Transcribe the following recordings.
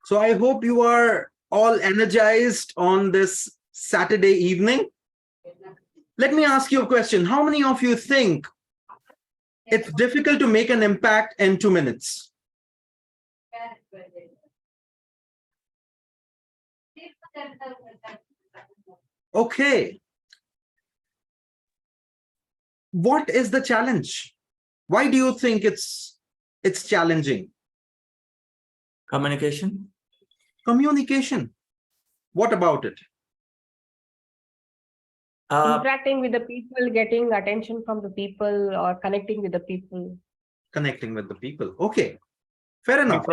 So I hope you are all energized on this Saturday evening. Let me ask you a question. How many of you think it's difficult to make an impact in 2 minutes? Okay. What is the challenge? Why do you think it's challenging? Communication. Communication. What about it? Interacting with the people, getting attention from the people, or connecting with the people. Connecting with the people. Okay. Fair enough.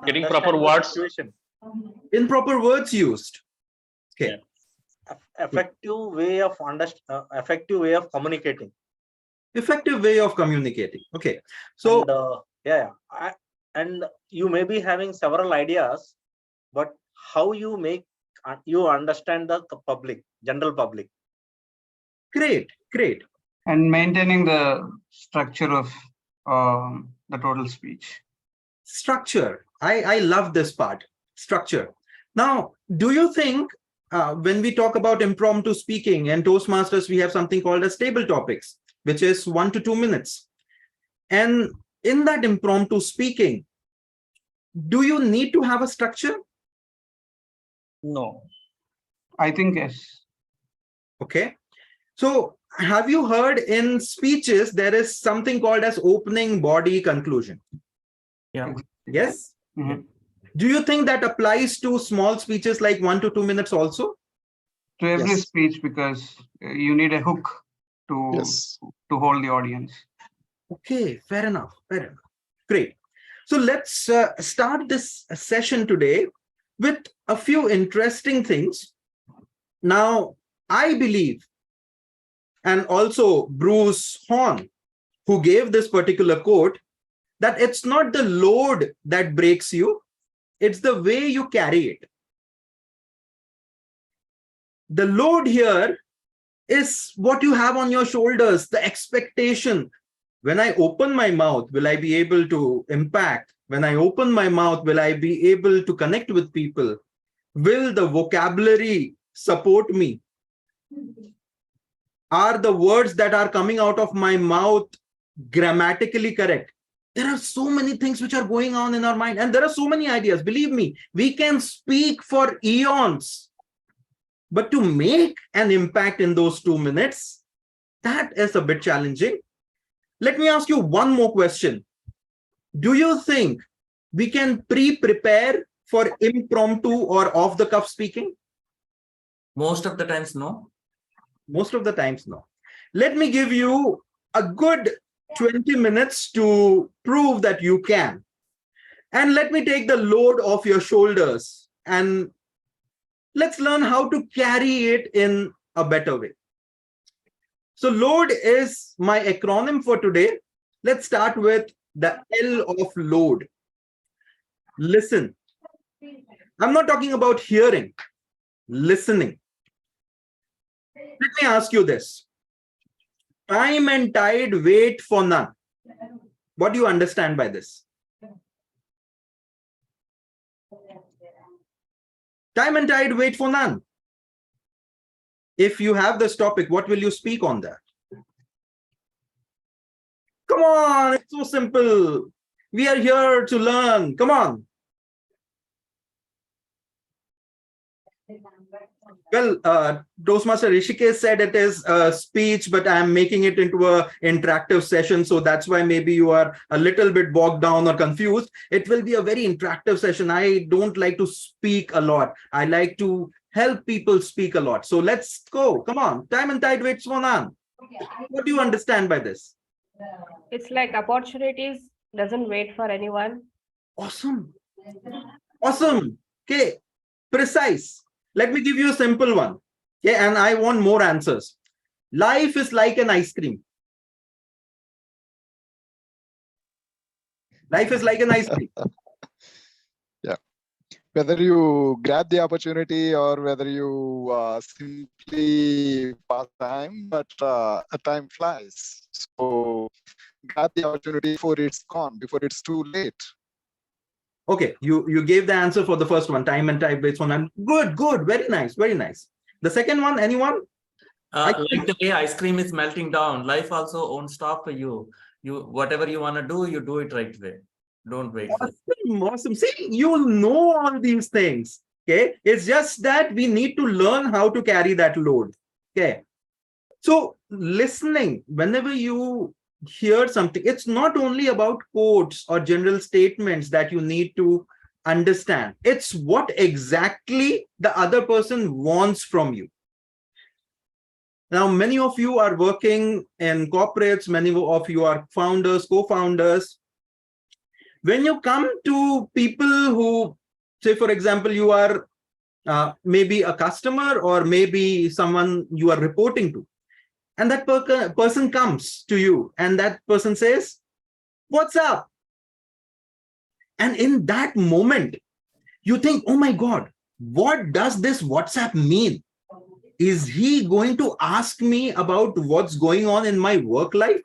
Getting proper words. Improper words used. Okay. Yeah. Effective way of communicating. Effective way of communicating. Okay. So and you may be having several ideas, but how you make you understand the public, general public. Great. And maintaining the structure of the total speech. Structure. I love this part. Structure. Now, do you think when we talk about impromptu speaking and Toastmasters, we have something called as table topics, which is 1 to 2 minutes. And in that impromptu speaking, do you need to have a structure? No. I think yes. Okay. So have you heard in speeches, there is something called as opening, body, conclusion? Yeah. Yes. Mhm. Do you think that applies to small speeches like 1 to 2 minutes also? To every Yes. speech, because you need a hook to Yes. hold the audience. Okay, fair enough. Great. So let's start this session today with a few interesting things. Now, I believe, and also Bruce Horn, who gave this particular quote, that it's not the load that breaks you, it's the way you carry it. The load here is what you have on your shoulders, the expectation. When I open my mouth, will I be able to impact? When I open my mouth, will I be able to connect with people? Will the vocabulary support me? Are the words that are coming out of my mouth grammatically correct? There are so many things which are going on in our mind, and there are so many ideas. Believe me, we can speak for eons, but to make an impact in those 2 minutes, that is a bit challenging. Let me ask you one more question. Do you think we can pre-prepare for impromptu or off-the-cuff speaking? Most of the times, no. Most of the times, no. Let me give you a good 20 minutes to prove that you can. And let me take the load off your shoulders and let's learn how to carry it in a better way. So load is my acronym for today. Let's start with the L of load. Listen. I'm not talking about hearing, listening. Let me ask you this. Time and tide wait for none. What do you understand by this? Time and tide wait for none. If you have this topic, what will you speak on that? Come on, it's so simple. We are here to learn. Come on. Well, Toastmaster Rishikesh said it is a speech, but I'm making it into an interactive session. So that's why maybe you are a little bit bogged down or confused. It will be a very interactive session. I don't like to speak a lot. I like to help people speak a lot. So let's go. Come on. Time and tide waits for none. What do you understand by this? It's like opportunities doesn't wait for anyone. Awesome. Awesome. Okay. Precise. Let me give you a simple one. Okay, and I want more answers. Life is like an ice cream. Life is like an ice cream. Yeah. Whether you grab the opportunity or whether you simply pass time, but time flies. So grab the opportunity before it's gone, before it's too late. Okay, you gave the answer for the first one, time and type-based one. Good, very nice, very nice. The second one, anyone? Like the way ice cream is melting down, life also won't stop for you. Whatever you want to do, you do it right away. Don't wait for it. Awesome. See, you know all these things. Okay. It's just that we need to learn how to carry that load. Okay. So listening, whenever you hear something, it's not only about quotes or general statements that you need to understand. It's what exactly the other person wants from you. Now, many of you are working in corporates, many of you are founders, co-founders. When you come to people who, say, for example, you are maybe a customer or maybe someone you are reporting to, and that person comes to you and that person says, "What's up?" And in that moment, you think, "Oh my God, what does this WhatsApp mean? Is he going to ask me about what's going on in my work life?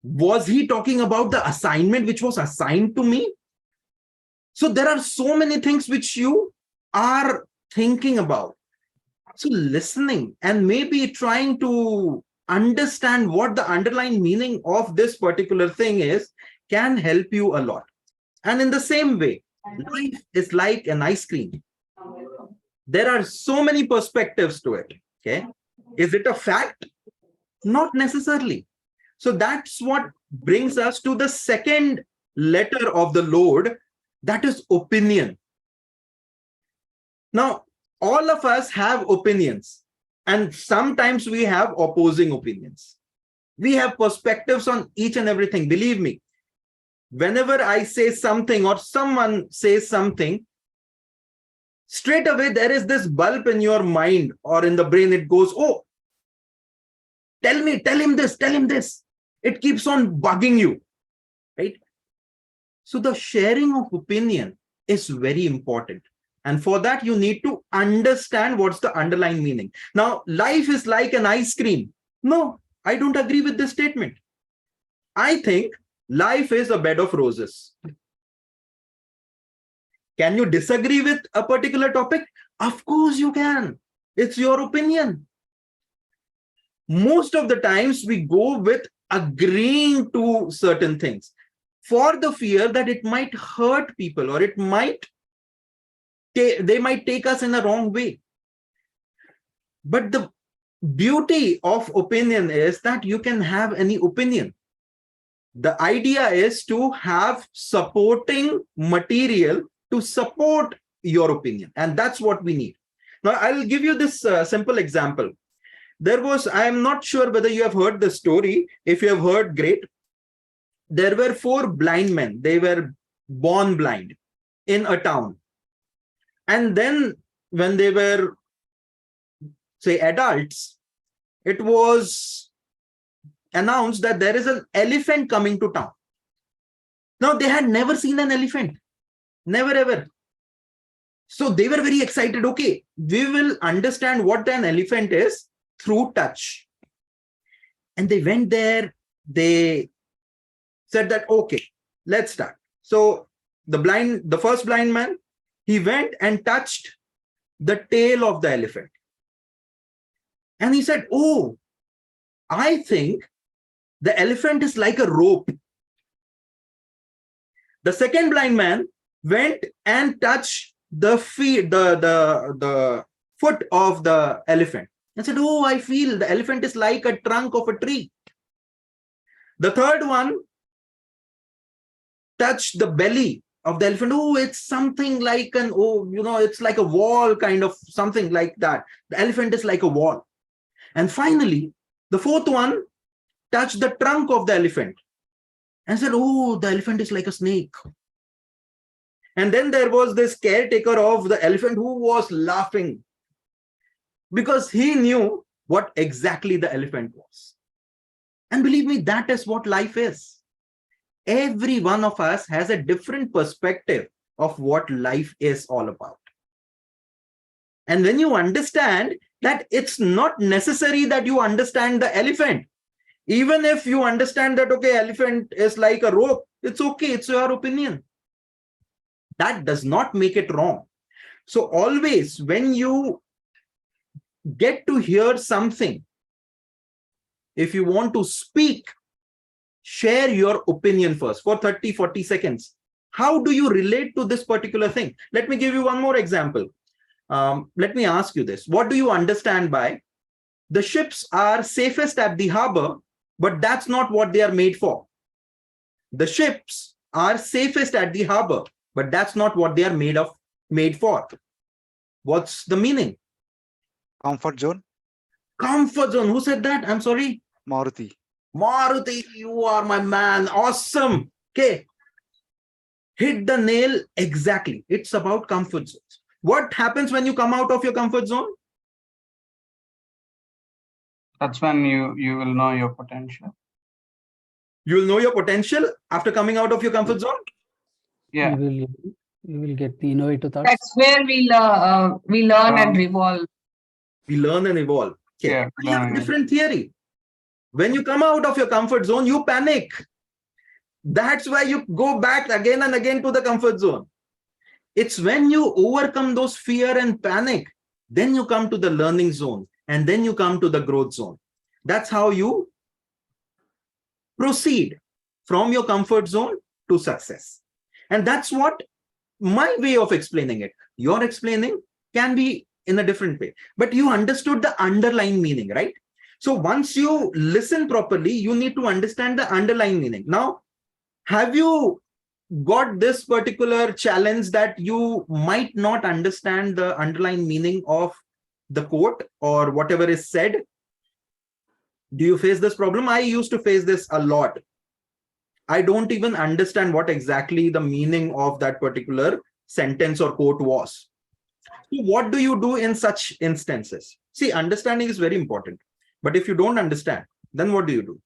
Was he talking about the assignment which was assigned to me?" So there are so many things which you are thinking about. So listening and maybe trying to understand what the underlying meaning of this particular thing is can help you a lot. And in the same way, life is like an ice cream. There are so many perspectives to it. Okay. Is it a fact? Not necessarily. So that's what brings us to the second letter of the load, that is opinion. Now, all of us have opinions, and sometimes we have opposing opinions. We have perspectives on each and everything. Believe me, whenever I say something or someone says something, straight away there is this bulb in your mind or in the brain. It goes, "Oh, tell him this, tell him this." It keeps on bugging you, right? So the sharing of opinion is very important. And for that, you need to understand what's the underlying meaning. Now, life is like an ice cream. No, I don't agree with this statement. I think life is a bed of roses. Can you disagree with a particular topic? Of course you can. It's your opinion. Most of the times we go with agreeing to certain things for the fear that it might hurt people or it might they might take us in a wrong way. But the beauty of opinion is that you can have any opinion. The idea is to have supporting material to support your opinion. And that's what we need. Now, I'll give you this simple example. I am not sure whether you have heard the story. If you have heard, great. There were 4 blind men. They were born blind in a town. And then when they were, say, adults, it was announced that there is an elephant coming to town. Now, they had never seen an elephant. Never, ever. So they were very excited. Okay, we will understand what an elephant is through touch. And they went there. They said that, okay, let's start. So the first blind man, he went and touched the tail of the elephant. And he said, "Oh, I think the elephant is like a rope." The second blind man went and touched the foot of the elephant and said, "Oh, I feel the elephant is like a trunk of a tree." The third one touched the belly of the elephant. "Oh, it's something like it's like a wall, kind of something like that. The elephant is like a wall." And finally, the fourth one touched the trunk of the elephant and said, "Oh, the elephant is like a snake." And then there was this caretaker of the elephant who was laughing because he knew what exactly the elephant was. And believe me, that is what life is. Every one of us has a different perspective of what life is all about. And when you understand that it's not necessary that you understand the elephant, Even if you understand that, okay, elephant is like a rope, it's okay, it's your opinion. That does not make it wrong. So always when you get to hear something, if you want to speak, share your opinion first for 30-40 seconds. How do you relate to this particular thing? Let me give you one more example. Let me ask you this. What do you understand by the ships are safest at the harbor, but that's not what they are made for? The ships are safest at the harbor, but that's not what they are made for. What's the meaning? Comfort zone. Comfort zone. Who said that? I'm sorry. Maruti. Maruti, you are my man. Awesome. Okay. Hit the nail exactly. It's about comfort zones. What happens when you come out of your comfort zone? That's when you will know your potential. You'll know your potential after coming out of your comfort zone. Yeah. You will get the innovative thoughts. That's where we learn and Um, revolve. We learn and evolve. Okay. Yeah, We have a learn. different theory. When you come out of your comfort zone, you panic. That's why you go back again and again to the comfort zone. It's when you overcome those fear and panic, then you come to the learning zone, and then you come to the growth zone. That's how you proceed from your comfort zone to success. And that's what my way of explaining it. Your explaining can be in a different way, but you understood the underlying meaning, right? So once you listen properly, you need to understand the underlying meaning. Now, have you got this particular challenge that you might not understand the underlying meaning of the quote or whatever is said? Do you face this problem? I used to face this a lot. I don't even understand what exactly the meaning of that particular sentence or quote was. So what do you do in such instances? See, understanding is very important. But if you don't understand, then what do you do?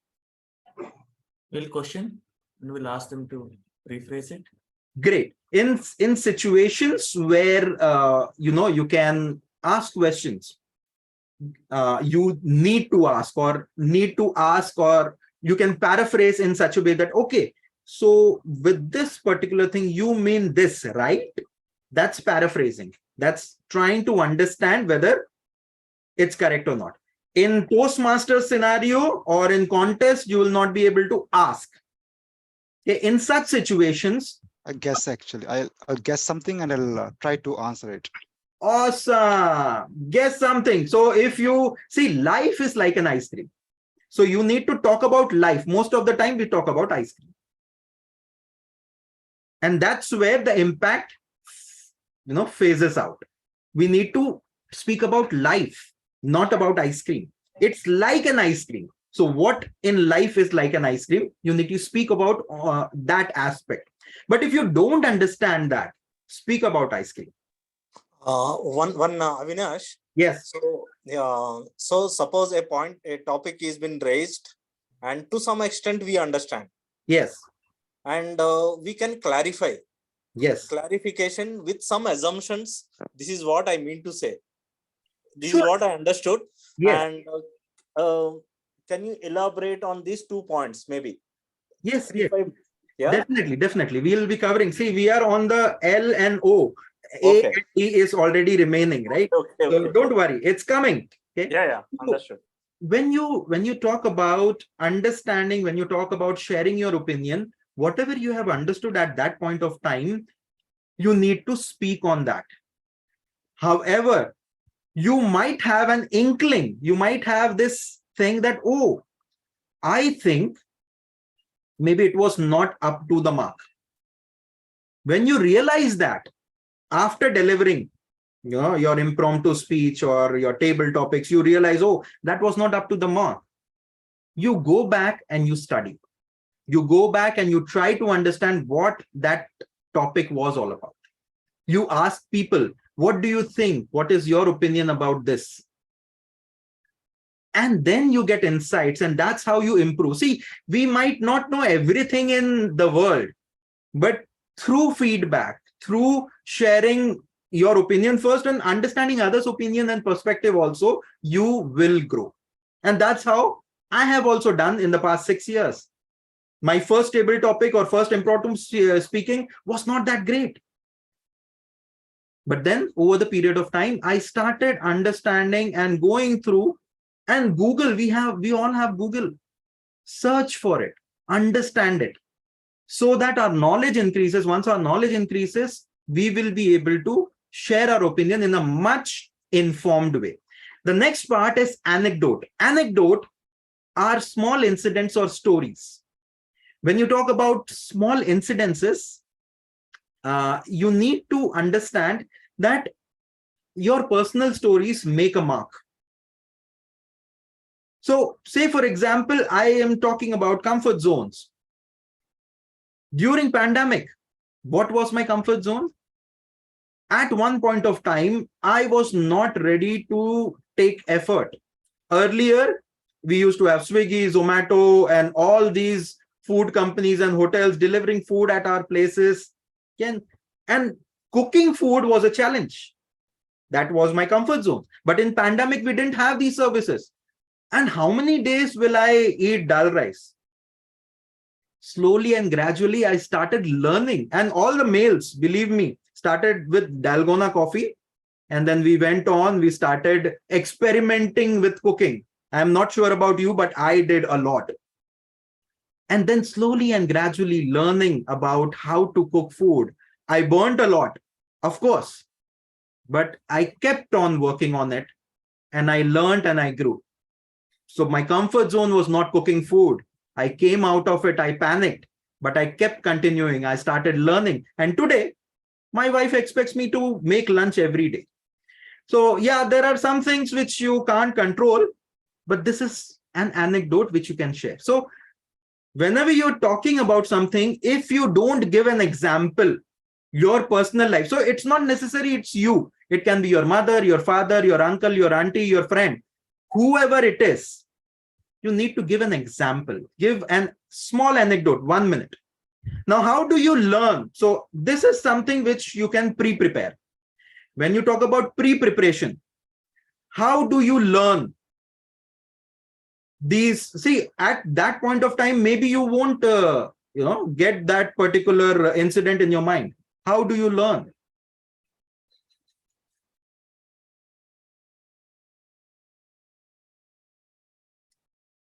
We'll question and we'll ask them to rephrase it. Great. In situations where you can ask questions, you need to ask or you can paraphrase in such a way that, okay, so with this particular thing, you mean this, right? That's paraphrasing. That's trying to understand whether it's correct or not. In Toastmasters scenario or in contest, you will not be able to ask. Okay, in such situations, I guess actually I'll guess something and I'll try to answer it. awesome. Guess something. So if you see, life is like an ice cream. So you need to talk about life. Most of the time we talk about ice cream. And that's where the impact, phases out. We need to speak about life, not about ice cream. It's like an ice cream. So what in life is like an ice cream? You need to speak about that aspect. But if you don't understand that, speak about ice cream. Avinash. Yes. So suppose a topic is been raised, and to some extent we understand. Yes. And we can clarify. Yes. Clarification with some assumptions. This is what I mean to say. This Sure. is what I understood. Yes. And can you elaborate on these 2 points, maybe? Yes. Yeah. Definitely. We will be covering. See, we are on the L and O. Okay. A and E is already remaining, right? Okay. So don't worry, it's coming. Okay. Yeah. Understood. When you talk about understanding, when you talk about sharing your opinion, whatever you have understood at that point of time, you need to speak on that. However, you might have an inkling, you might have this thing that, oh, I think maybe it was not up to the mark. When you realize that after delivering your impromptu speech or your table topics, you realize, oh, that was not up to the mark. You go back and you study. You go back and you try to understand what that topic was all about. You ask people, what do you think? What is your opinion about this? And then you get insights, and that's how you improve. See, we might not know everything in the world, but through feedback, through sharing your opinion first and understanding others' opinion and perspective also, you will grow. And that's how I have also done in the past 6 years. My first table topic or first impromptu speaking was not that great. But then over the period of time, I started understanding and going through, and Google, we all have Google. Search for it, understand it, so that our knowledge increases. Once our knowledge increases, we will be able to share our opinion in a much informed way. The next part is anecdote. Anecdote are small incidents or stories. When you talk about small incidences, you need to understand that your personal stories make a mark. So say, for example, I am talking about comfort zones. During pandemic, what was my comfort zone? At one point of time, I was not ready to take effort. Earlier, we used to have Swiggy, Zomato, and all these food companies and hotels delivering food at our places. And cooking food was a challenge. That was my comfort zone. But in pandemic, we didn't have these services. And how many days will I eat dal rice? Slowly and gradually, I started learning. And all the males, believe me, started with Dalgona coffee. And then we went on, we started experimenting with cooking. I'm not sure about you, but I did a lot. And then slowly and gradually learning about how to cook food. I burnt a lot, of course, but I kept on working on it, and I learned and I grew. So my comfort zone was not cooking food. I came out of it, I panicked, but I kept continuing. I started learning. And today, my wife expects me to make lunch every day. So yeah, there are some things which you can't control, but this is an anecdote which you can share. So whenever you're talking about something, if you don't give an example, your personal life, so it's not necessary it's you. It can be your mother, your father, your uncle, your auntie, your friend, whoever it is. You need to give an example. Give a small anecdote, 1 minute. Now, how do you learn? So this is something which you can pre-prepare. When you talk about pre-preparation, how do you learn these? See, at that point of time, maybe you won't get that particular incident in your mind. How do you learn?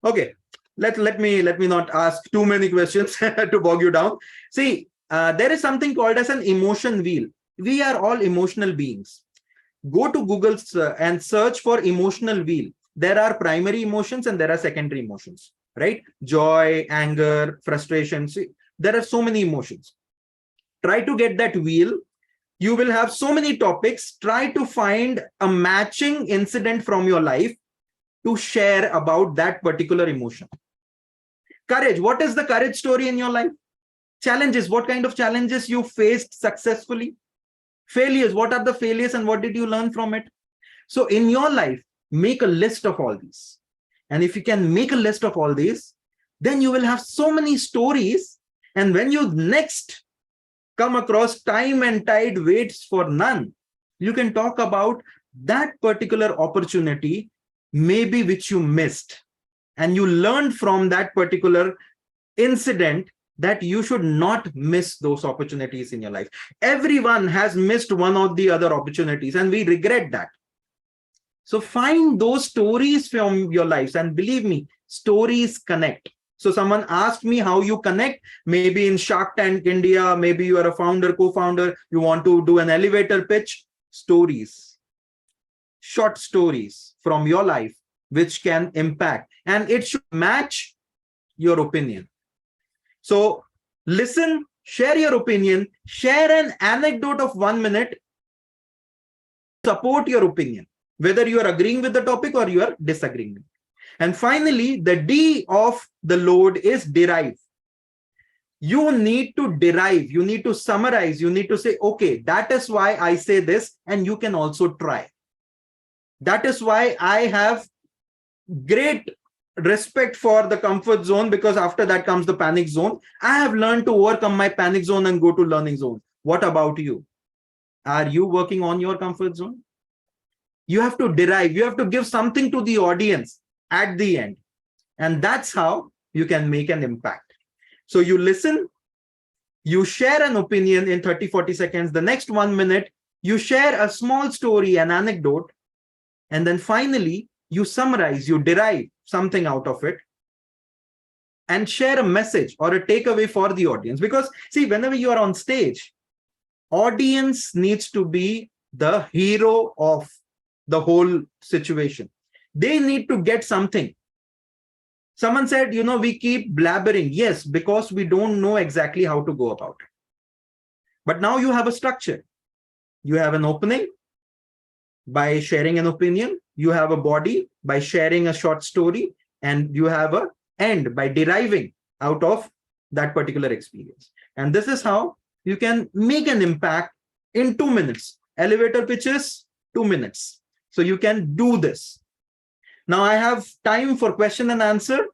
Okay, let me not ask too many questions to bog you down. See, there is something called as an emotion wheel. We are all emotional beings. Go to Google and search for emotional wheel. There are primary emotions and there are secondary emotions, right? Joy, anger, frustration. See, there are so many emotions. Try to get that wheel. You will have so many topics. Try to find a matching incident from your life to share about that particular emotion. Courage. What is the courage story in your life? Challenges. What kind of challenges you faced successfully? Failures. What are the failures and what did you learn from it? So in your life, make a list of all these. And if you can make a list of all these, then you will have so many stories. And when you next come across time and tide waits for none, you can talk about that particular opportunity, maybe which you missed. And you learned from that particular incident that you should not miss those opportunities in your life. Everyone has missed one or the other opportunities, and we regret that. So find those stories from your lives, and believe me, stories connect. So someone asked me how you connect, maybe in Shark Tank India, maybe you are a founder, co-founder, you want to do an elevator pitch. Stories, short stories from your life, which can impact, and it should match your opinion. So listen, share your opinion, share an anecdote of 1 minute, support your opinion, whether you are agreeing with the topic or you are disagreeing. And finally, the D of the load is derive. You need to derive, you need to summarize, you need to say, okay, that is why I say this, and you can also try. That is why I have great respect for the comfort zone, because after that comes the panic zone. I have learned to overcome my panic zone and go to learning zone. What about you? Are you working on your comfort zone? You have to derive, you have to give something to the audience at the end. And that's how you can make an impact. So you listen, you share an opinion in 30, 40 seconds. The next 1 minute, you share a small story, an anecdote. And then finally, you summarize, you derive something out of it and share a message or a takeaway for the audience. Because see, whenever you are on stage, audience needs to be the hero of the whole situation. They need to get something. Someone said, we keep blabbering. Yes, because we don't know exactly how to go about it. But now you have a structure. You have an opening by sharing an opinion. You have a body by sharing a short story. And you have an end by deriving out of that particular experience. And this is how you can make an impact in 2 minutes. Elevator pitches, 2 minutes. So you can do this. Now I have time for question and answer.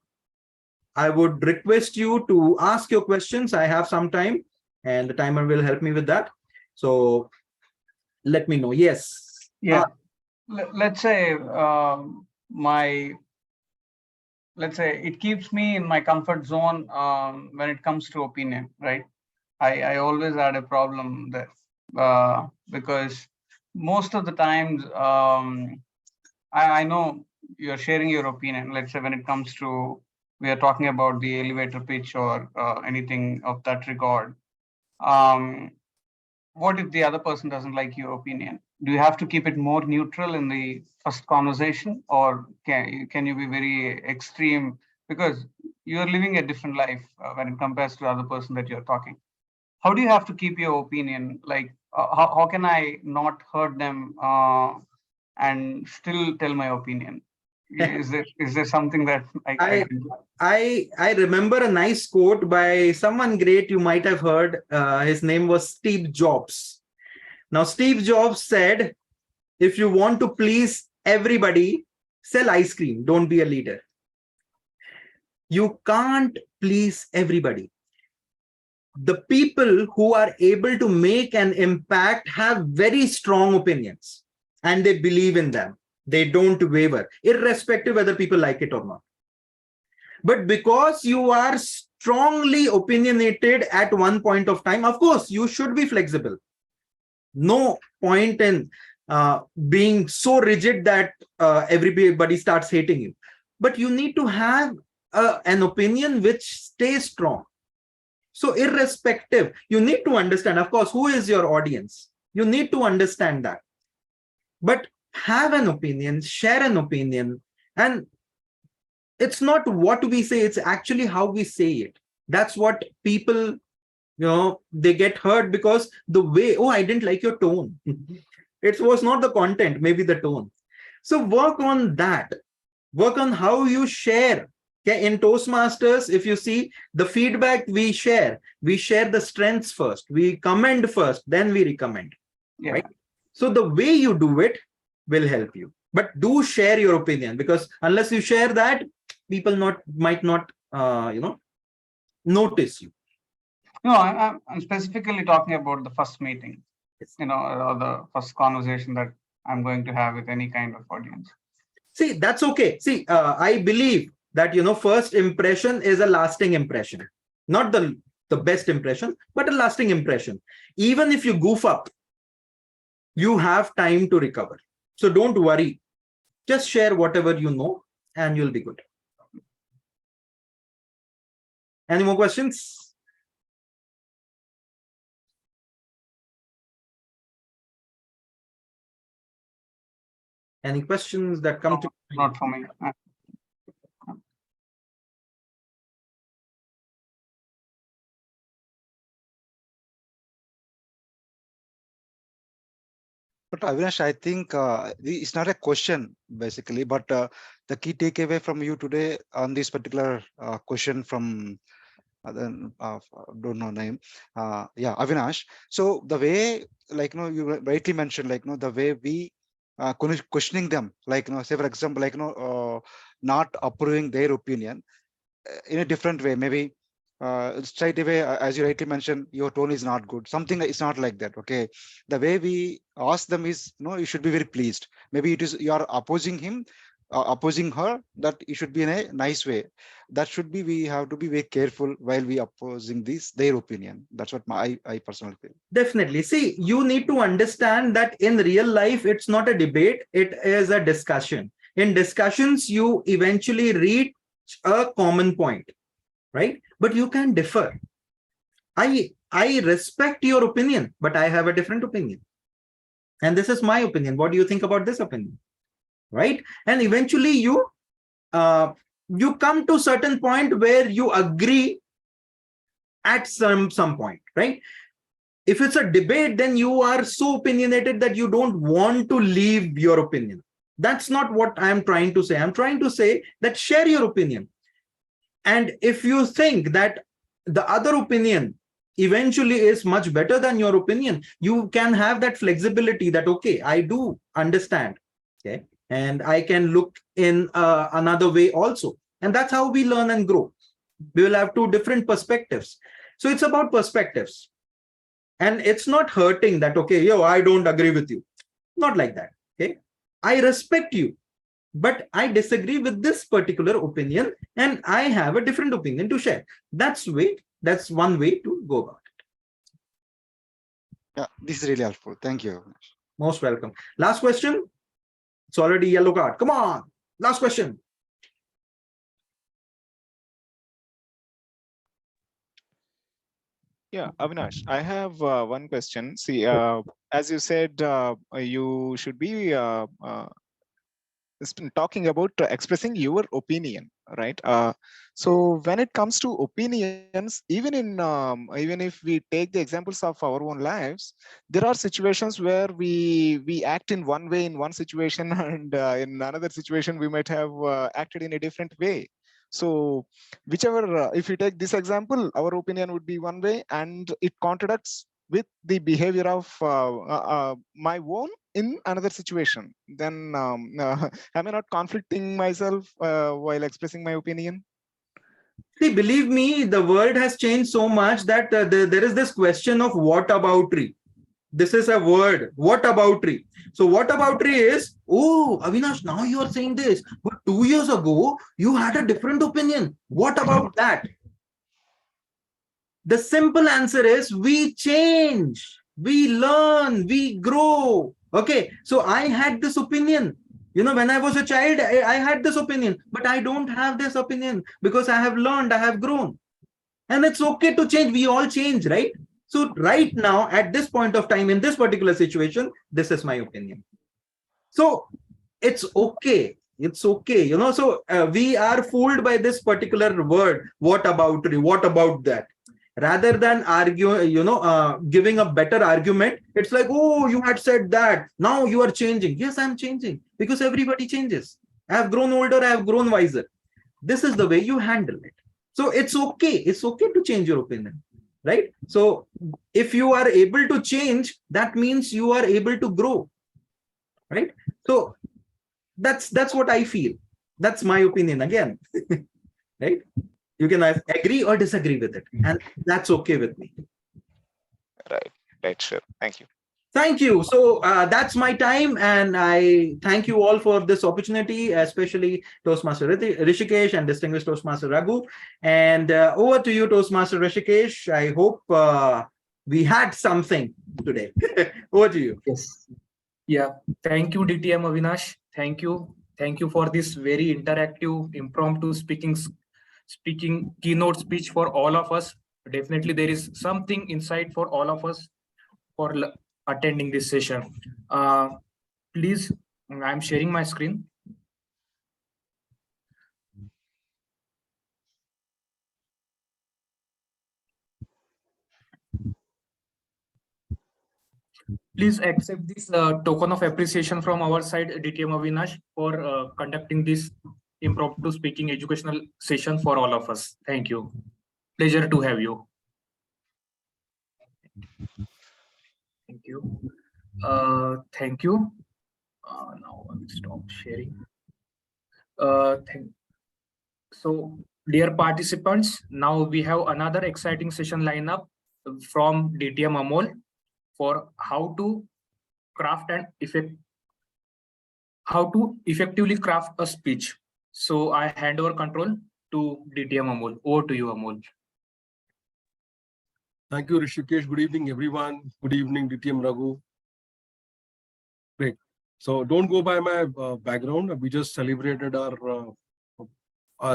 I would request you to ask your questions. I have some time and the timer will help me with that. So let me know. Yes. Yeah. Let's say let's say it keeps me in my comfort zone when it comes to opinion, right? I always had a problem there because most of the times I know you're sharing your opinion. Let's say when it comes to, we are talking about the elevator pitch or anything of that regard. What if the other person doesn't like your opinion? Do you have to keep it more neutral in the first conversation, or can you be very extreme because you're living a different life when it compares to the other person that you're talking? How do you have to keep your opinion? Like, how can I not hurt them and still tell my opinion? Is there something that I can do? I remember a nice quote by someone great. You might have heard. His name was Steve Jobs. Now, Steve Jobs said, if you want to please everybody, sell ice cream. Don't be a leader. You can't please everybody. The people who are able to make an impact have very strong opinions and they believe in them. They don't waver, irrespective whether people like it or not. But because you are strongly opinionated at one point of time, of course, you should be flexible. No point in being so rigid that everybody starts hating you. But you need to have an opinion which stays strong. So irrespective, you need to understand, of course, who is your audience. You need to understand that. But have an opinion, share an opinion, and it's not what we say, it's actually how we say it. That's what people, they get hurt because the way, oh, I didn't like your tone. It was not the content, maybe the tone. So work on that. Work on how you share. Okay, in Toastmasters, if you see the feedback we share the strengths first, we commend first, then we recommend. Yeah. Right? So the way you do it will help you. But do share your opinion, because unless you share that, people might not notice you. No, I'm specifically talking about the first meeting, or the first conversation that I'm going to have with any kind of audience. See, that's okay. See, I believe that, first impression is a lasting impression, not the best impression, but a lasting impression. Even if you goof up, you have time to recover. So don't worry. Just share whatever you know and you'll be good. Any more questions? Any questions that come to Not for me. But Avinash, I think it's not a question basically, but the key takeaway from you today on this particular question from don't know name, Avinash. So the way, you rightly mentioned, the way we questioning them, say for example, not approving their opinion in a different way, maybe straight away, as you rightly mentioned, your tone is not good, something is not like that. Okay, the way we ask them is, you should be very pleased. Maybe it is you are opposing him opposing her, that it should be in a nice way. That should be, we have to be very careful while we opposing this their opinion. That's what I personally feel. Definitely. See, you need to understand that in real life, it's not a debate, it is a discussion. In discussions, you eventually reach a common point, right? But you can differ. I respect your opinion, but I have a different opinion. And this is my opinion. What do you think about this opinion? Right? And eventually you come to certain point where you agree at some point, right? If it's a debate, then you are so opinionated that you don't want to leave your opinion. That's not what I'm trying to say. I'm trying to say that share your opinion. And if you think that the other opinion eventually is much better than your opinion, you can have that flexibility that, okay, I do understand, okay, and I can look in another way also. And that's how we learn and grow. We will have two different perspectives. So it's about perspectives. And it's not hurting that, okay, yo, I don't agree with you. Not like that, okay? I respect you, but I disagree with this particular opinion and I have a different opinion to share. That's one way to go about it. Yeah, this is really helpful. Thank you. Most welcome. Last question. It's already yellow card. Come on. Last question. Yeah, Avinash, I have one question. See, as you said, you should be talking about expressing your opinion, right? So when it comes to opinions, even if we take the examples of our own lives, there are situations where we act in one way in one situation, and in another situation we might have acted in a different way. So whichever, if you take this example, our opinion would be one way and it contradicts with the behavior of my own in another situation. Then am I not conflicting myself while expressing my opinion? See, believe me, the world has changed so much that there is this question of whataboutery. This is a word, whataboutery. So whataboutery is, oh, Avinash, now you are saying this, but 2 years ago, you had a different opinion. What about that? The simple answer is we change, we learn, we grow. Okay, so I had this opinion. You know, when I was a child, I had this opinion, but I don't have this opinion because I have learned, I have grown. And it's okay to change. We all change, right? So right now, at this point of time, in this particular situation, this is my opinion. So it's okay. It's okay. You know, so we are fooled by this particular word. What about that? Rather than argue, giving a better argument, it's like, oh, you had said that. Now you are changing. Yes, I'm changing because everybody changes. I have grown older. I have grown wiser. This is the way you handle it. So it's okay. It's okay to change your opinion, right? So if you are able to change, that means you are able to grow, right? So that's what I feel. That's my opinion again, right? You can agree or disagree with it, and that's okay with me. Right, sure. Thank you. Thank you. So that's my time, and I thank you all for this opportunity, especially Toastmaster Rishikesh and distinguished Toastmaster Raghu. And over to you, Toastmaster Rishikesh. I hope we had something today. Over to you. Yes. Yeah. Thank you, DTM Avinash. Thank you. Thank you for this very interactive, impromptu speaking keynote speech for all of us. Definitely, there is something inside for all of us for attending this session. Please, I'm sharing my screen. Please accept this token of appreciation from our side, DTM Avinash, for conducting this impromptu speaking educational session for all of us. Thank you. Pleasure to have you. Thank you. Thank you. Now I'll stop sharing. So, dear participants, now we have another exciting session lineup from DTM Amol for how to craft and how to effectively craft a speech. So I hand over control to DTM Amol. Over to you, Amol. Thank you, Rishikesh. Good evening, everyone. Good evening, DTM Raghu. Great. So don't go by my background. We just celebrated our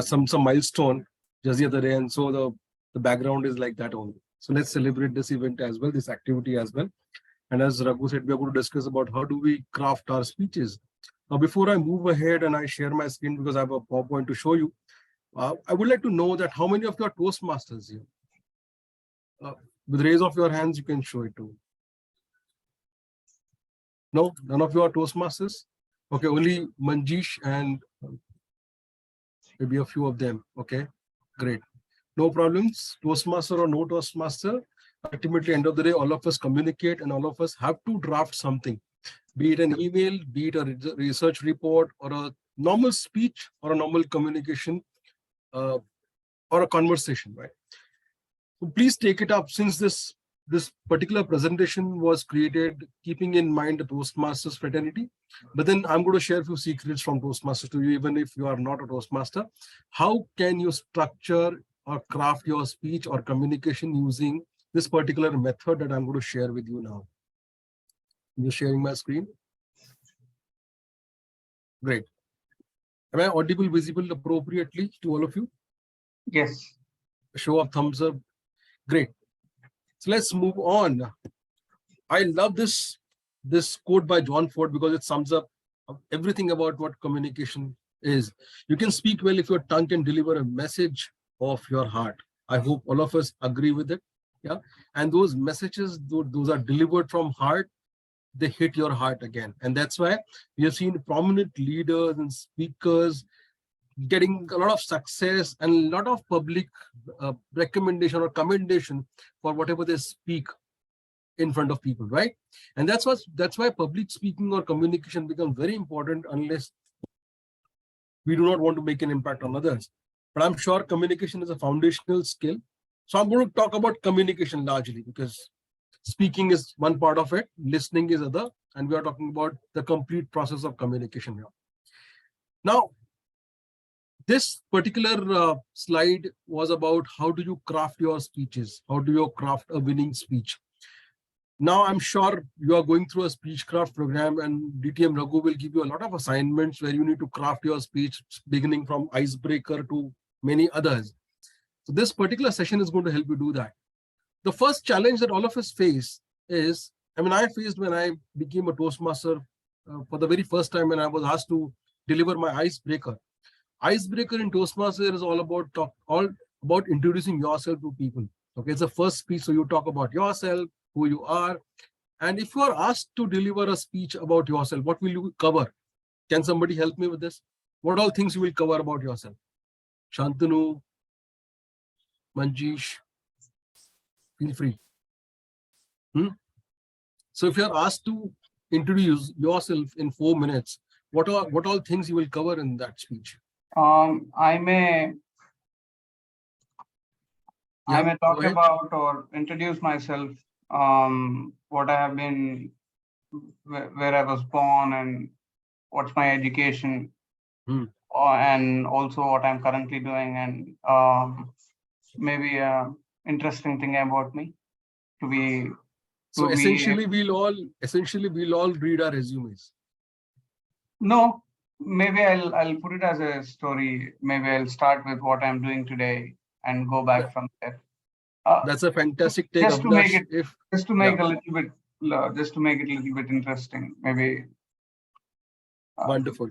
some milestone just the other day, and so the background is like that only. So let's celebrate this event as well, this activity as well. And as Raghu said, we are going to discuss about how do we craft our speeches. Now, before I move ahead and I share my screen because I have a PowerPoint to show you, I would like to know that how many of you are Toastmasters here? With raise of your hands, you can show it too. No, none of you are Toastmasters? Okay, only Manjish and maybe a few of them. Okay, great. No problems. Toastmaster or no Toastmaster. Ultimately, end of the day, all of us communicate and all of us have to draft something, be it an email, be it a research report or a normal speech or a normal communication or a conversation, right? So please take it up, since this particular presentation was created keeping in mind the Toastmasters fraternity. But then I'm going to share a few secrets from Toastmasters to you, even if you are not a Toastmaster. How can you structure or craft your speech or communication using this particular method that I'm going to share with you now? I'm just sharing my screen. Great. Am I audible, visible appropriately to all of you? Yes. Show of thumbs up. Great. So let's move on. I love this quote by John Ford because it sums up everything about what communication is. You can speak well if your tongue can deliver a message of your heart. I hope all of us agree with it. Yeah. And those messages, those are delivered from heart, they hit your heart again. And that's why we have seen prominent leaders and speakers getting a lot of success and a lot of public recommendation or commendation for whatever they speak in front of people, right? And that's why public speaking or communication becomes very important unless we do not want to make an impact on others. But I'm sure communication is a foundational skill. So I'm going to talk about communication largely because speaking is one part of it, listening is other, and we are talking about the complete process of communication here. Now, this particular slide was about how do you craft your speeches? How do you craft a winning speech? Now, I'm sure you are going through a Speechcraft program and DTM Raghu will give you a lot of assignments where you need to craft your speech, beginning from icebreaker to many others. So this particular session is going to help you do that. The first challenge that all of us face is, I faced when I became a Toastmaster for the very first time when I was asked to deliver my icebreaker. Icebreaker in Toastmaster is all about introducing yourself to people. Okay, it's the first speech, so you talk about yourself, who you are, and if you are asked to deliver a speech about yourself, what will you cover? Can somebody help me with this? What all things you will cover about yourself? Shantanu, Manjish, feel free. So if you are asked to introduce yourself in 4 minutes, what all things you will cover in that speech? I may talk about or introduce myself, what I have been, where I was born and what's my education, and also what I'm currently doing, and maybe an interesting thing about me to be. So essentially, we'll all read our resumes. No, maybe I'll put it as a story. Maybe I'll start with what I'm doing today and go back from there. That's a fantastic take. Just to make it a little bit, just to make it a little bit interesting, maybe. Wonderful.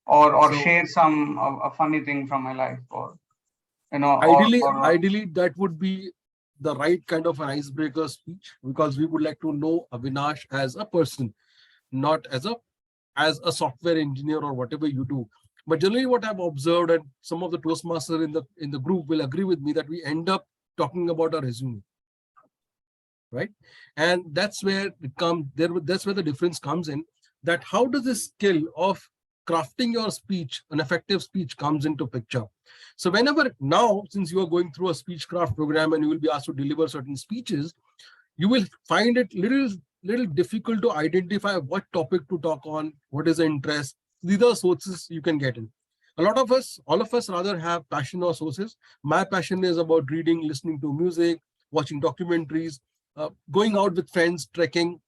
Or share some a funny thing from my life, or ideally that would be the right kind of an icebreaker speech, because we would like to know Avinash as a person, not as a software engineer or whatever you do. But generally what I've observed, and some of the Toastmasters in the group will agree with me, that we end up talking about our resume, right? And that's where that's where the difference comes in, that how does this skill of crafting your speech, an effective speech, comes into picture. So whenever now, since you are going through a Speechcraft program and you will be asked to deliver certain speeches, you will find it little difficult to identify what topic to talk on, what is the interest. these are sources you can get in. A lot of us, all of us rather have passion or sources. My passion is about reading, listening to music, watching documentaries, going out with friends, trekking,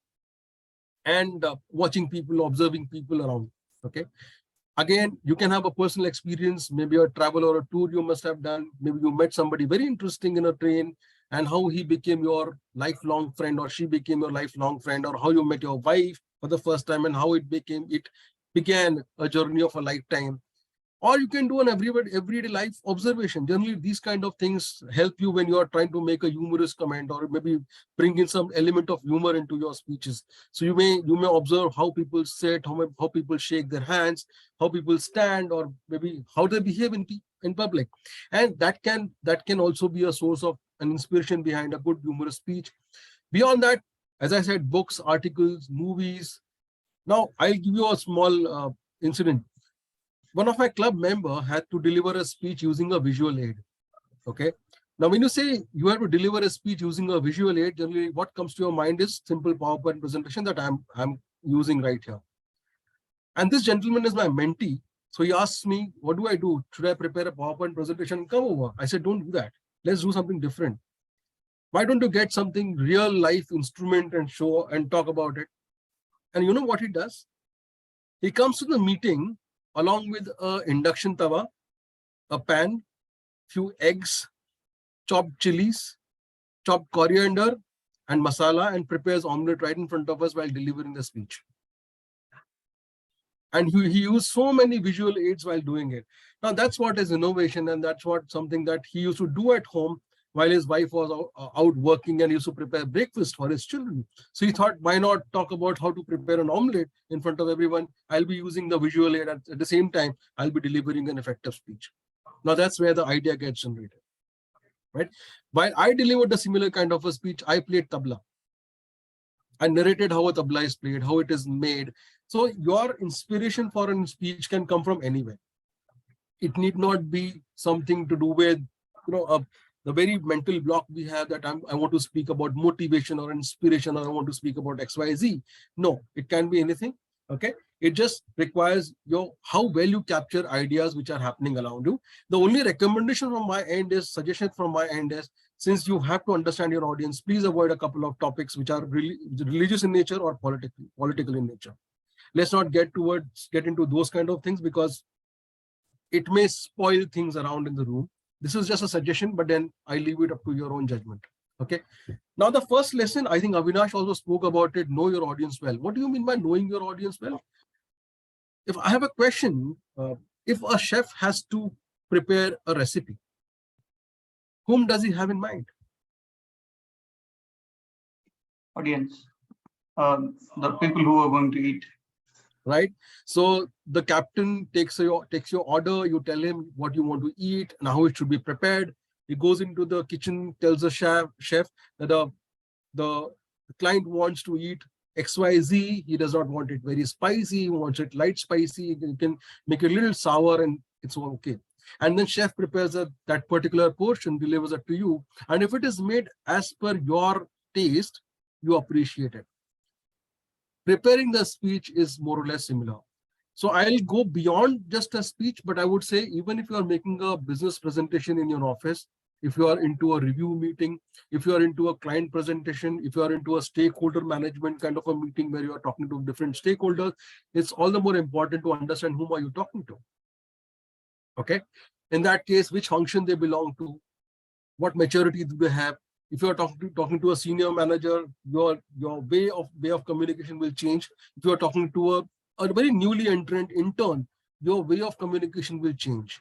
and watching people, observing people around. Okay. Again, you can have a personal experience, maybe a travel or a tour you must have done. Maybe you met somebody very interesting in a train, and how he became your lifelong friend, or she became your lifelong friend, or how you met your wife for the first time and how it began a journey of a lifetime. Or you can do an everyday life observation. Generally, these kind of things help you when you are trying to make a humorous comment, or maybe bring in some element of humor into your speeches. So you may observe how people sit, how people shake their hands, how people stand, or maybe how they behave in public. And that can also be a source of an inspiration behind a good humorous speech. Beyond that, as I said, books, articles, movies. Now, I'll give you a small incident. One of my club member had to deliver a speech using a visual aid. Okay. Now, when you say you have to deliver a speech using a visual aid, generally what comes to your mind is simple PowerPoint presentation that I'm using right here. And this gentleman is my mentee. So he asks me, what do I do? Should I prepare a PowerPoint presentation and come over? I said, don't do that. Let's do something different. Why don't you get something real life instrument and show and talk about it? And you know what he does? He comes to the meeting along with an induction tawa, a pan, few eggs, chopped chilies, chopped coriander and masala, and prepares omelette right in front of us while delivering the speech. And he used so many visual aids while doing it. Now that's what is innovation, and that's what something that he used to do at home while his wife was out working, and used to prepare breakfast for his children. So he thought, why not talk about how to prepare an omelette in front of everyone? I'll be using the visual aid at the same time. I'll be delivering an effective speech. Now that's where the idea gets generated, right? While I delivered a similar kind of a speech, I played tabla. I narrated how a tabla is played, how it is made. So your inspiration for a speech can come from anywhere. It need not be something to do with, the very mental block we have that I want to speak about motivation or inspiration, or I want to speak about XYZ. No, it can be anything. Okay. It just requires how well you capture ideas which are happening around you. The only recommendation from my end is, suggestion from my end is, since you have to understand your audience, please avoid a couple of topics which are really religious in nature or political in nature. Let's not get into those kind of things, because it may spoil things around in the room. This is just a suggestion, but then I leave it up to your own judgment. Okay. Now, the first lesson, I think Avinash also spoke about it, know your audience well. What do you mean by knowing your audience well? If I have a question, if a chef has to prepare a recipe, whom does he have in mind? Audience, the people who are going to eat. Right. So the captain takes your order, you tell him what you want to eat and how it should be prepared. He goes into the kitchen, tells the chef that the client wants to eat XYZ. He does not want it very spicy, he wants it light spicy. You can make it a little sour and it's okay. And then chef prepares that particular portion, delivers it to you. And if it is made as per your taste, you appreciate it. Preparing the speech is more or less similar. So I'll go beyond just a speech, but I would say, even if you are making a business presentation in your office, if you are into a review meeting, if you are into a client presentation, if you are into a stakeholder management kind of a meeting where you are talking to different stakeholders, it's all the more important to understand whom are you talking to. Okay. In that case, which function they belong to, what maturity do they have. If you are talking to a senior manager, your way of communication will change. If you are talking to a very newly entrant intern, your way of communication will change.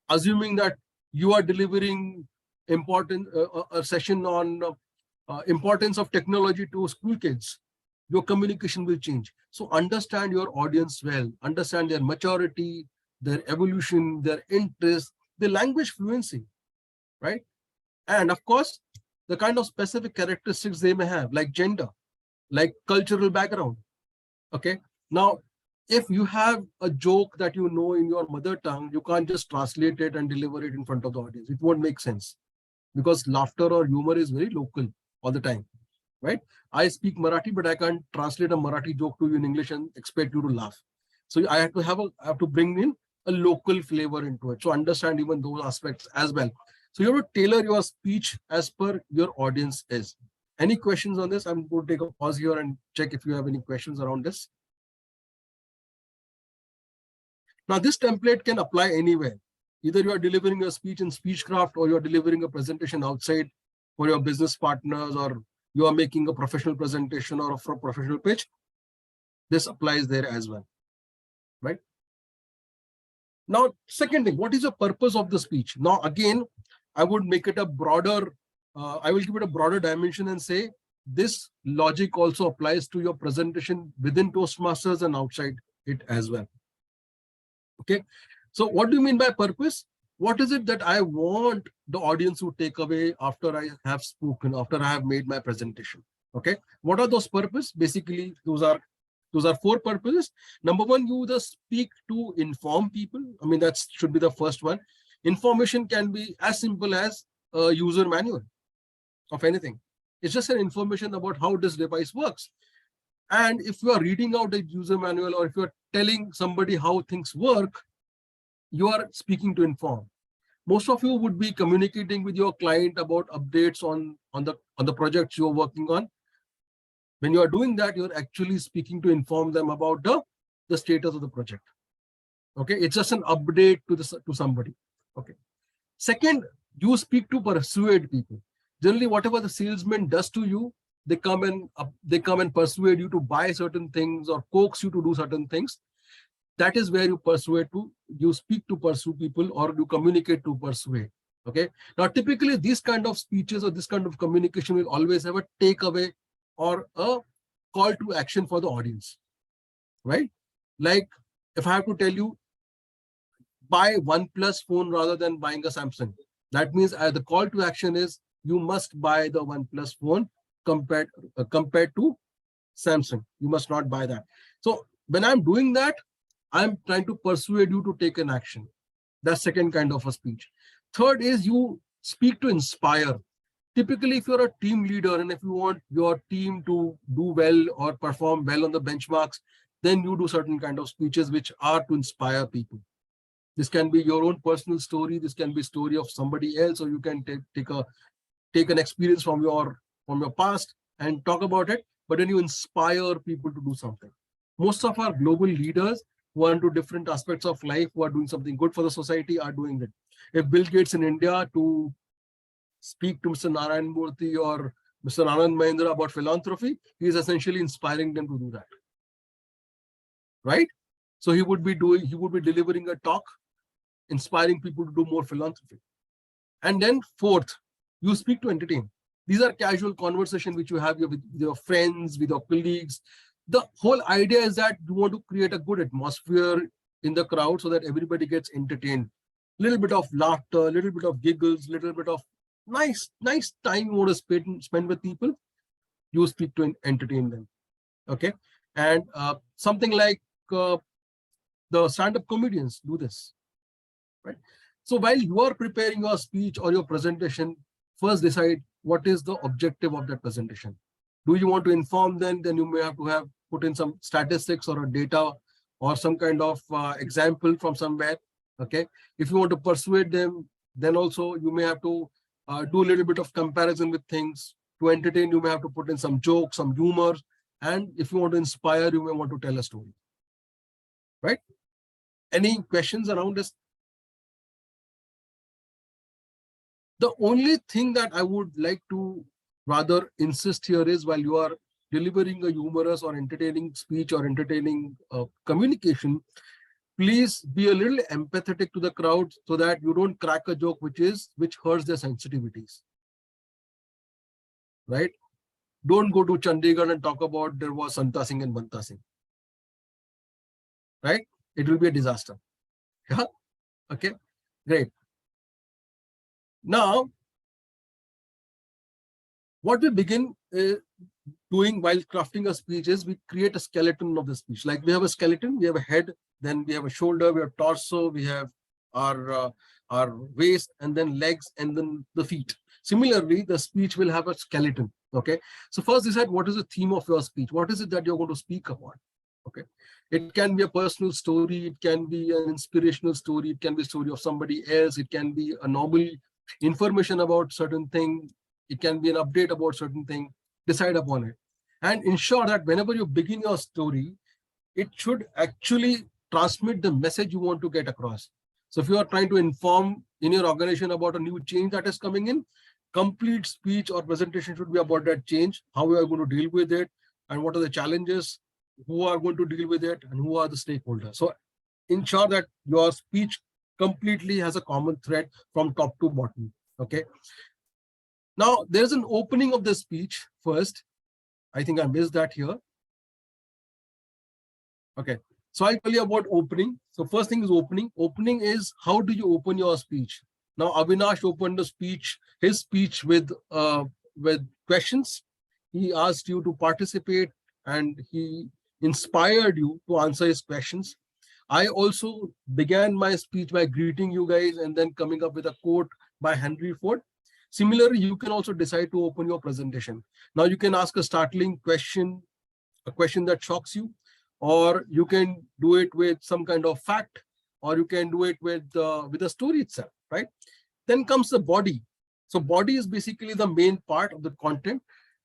Assuming that you are delivering a session on importance of technology to school kids, your communication will change. So understand your audience well, understand their maturity, their evolution, their interest, their language fluency, right? And of course, the kind of specific characteristics they may have, like gender, like cultural background. Okay. Now, if you have a joke that you know in your mother tongue, you can't just translate it and deliver it in front of the audience. It won't make sense, because laughter or humor is very local all the time, right? I speak Marathi, but I can't translate a Marathi joke to you in English and expect you to laugh. So I have to bring in a local flavor into it. So understand even those aspects as well. So you have to tailor your speech as per your audience is. Any questions on this? I'm going to take a pause here and check if you have any questions around this. Now, this template can apply anywhere. Either you are delivering a speech in Speechcraft, or you are delivering a presentation outside for your business partners, or you are making a professional presentation or a professional pitch. This applies there as well, right? Now, second thing, what is the purpose of the speech? Now, again, I would make it a broader, I will give it a broader dimension and say this logic also applies to your presentation within Toastmasters and outside it as well. Okay, so what do you mean by purpose? What is it that I want the audience to take away after I have spoken, after I have made my presentation? Okay, what are those purposes? Basically, those are 4 purposes. Number one, you just speak to inform people. I mean, that should be the first one. Information can be as simple as a user manual of anything. It's just an information about how this device works. And if you are reading out a user manual, or if you are telling somebody how things work, you are speaking to inform. Most of you would be communicating with your client about updates on the projects you're working on. When you are doing that, you're actually speaking to inform them about the status of the project. Okay, it's just an update to somebody. Okay. Second, you speak to persuade people. Generally, whatever the salesman does to you, they come and persuade you to buy certain things or coax you to do certain things. That is where you speak to pursue people, or you communicate to persuade. Okay. Now, typically, these kind of speeches or this kind of communication will always have a takeaway or a call to action for the audience, right? Like if I have to tell you, buy OnePlus phone rather than buying a Samsung, that means the call to action is you must buy the OnePlus phone compared to Samsung. You must not buy that. So when I'm doing that, I'm trying to persuade you to take an action. That's second kind of a speech. Third is you speak to inspire. Typically, if you're a team leader and if you want your team to do well or perform well on the benchmarks, then you do certain kind of speeches which are to inspire people. This can be your own personal story. This can be story of somebody else, or you can take an experience from your past and talk about it. But then you inspire people to do something. Most of our global leaders who are into different aspects of life, who are doing something good for the society, are doing it. If Bill Gates in India to speak to Mr. Narayan Murthy or Mr. Anand Mahindra about philanthropy, he is essentially inspiring them to do that. Right? So he would be delivering a talk, inspiring people to do more philanthropy. And then fourth, you speak to entertain. These are casual conversation which you have with your friends, with your colleagues. The whole idea is that you want to create a good atmosphere in the crowd so that everybody gets entertained. Little bit of laughter, little bit of giggles, little bit of nice time you want to spend with people. You speak to entertain them. Okay. And something like the stand-up comedians do this, right? So while you are preparing your speech or your presentation, first decide what is the objective of that presentation. Do you want to inform them? Then you may have to put in some statistics or a data or some kind of example from somewhere. Okay. If you want to persuade them, then also you may have to do a little bit of comparison with things. To entertain, you may have to put in some jokes, some humor. And if you want to inspire, you may want to tell a story. Right? Any questions around this? The only thing that I would like to rather insist here is, while you are delivering a humorous or entertaining speech or entertaining communication, please be a little empathetic to the crowd so that you don't crack a joke which hurts their sensitivities. Right? Don't go to Chandigarh and talk about there was Santa Singh and Banta Singh. Right? It will be a disaster. Yeah. Okay. Great. Now, what we begin doing while crafting a speech is we create a skeleton of the speech. Like we have a skeleton, we have a head, then we have a shoulder, we have torso, we have our waist, and then legs, and then the feet. Similarly, the speech will have a skeleton. Okay. So first decide what is the theme of your speech. What is it that you're going to speak about? Okay. It can be a personal story. It can be an inspirational story. It can be a story of somebody else. It can be a novel information about certain thing. It can be an update about certain thing. Decide upon it and ensure that whenever you begin your story, it should actually transmit the message you want to get across. So if you are trying to inform in your organization about a new change that is coming in, complete speech or presentation should be about that change, how we are going to deal with it, and what are the challenges, who are going to deal with it, and who are the stakeholders. So ensure that your speech completely has a common thread from top to bottom. Okay. Now there's an opening of the speech first. I think I missed that here. Okay. So I'll tell you about opening. So first thing is opening. Opening is how do you open your speech? Now Avinash opened the speech, his speech with questions. He asked you to participate and he inspired you to answer his questions. I also began my speech by greeting you guys and then coming up with a quote by Henry Ford. Similarly, you can also decide to open your presentation. Now you can ask a startling question, a question that shocks you, or you can do it with some kind of fact, or you can do it with a story itself, right? Then comes the body. So body is basically the main part of the content.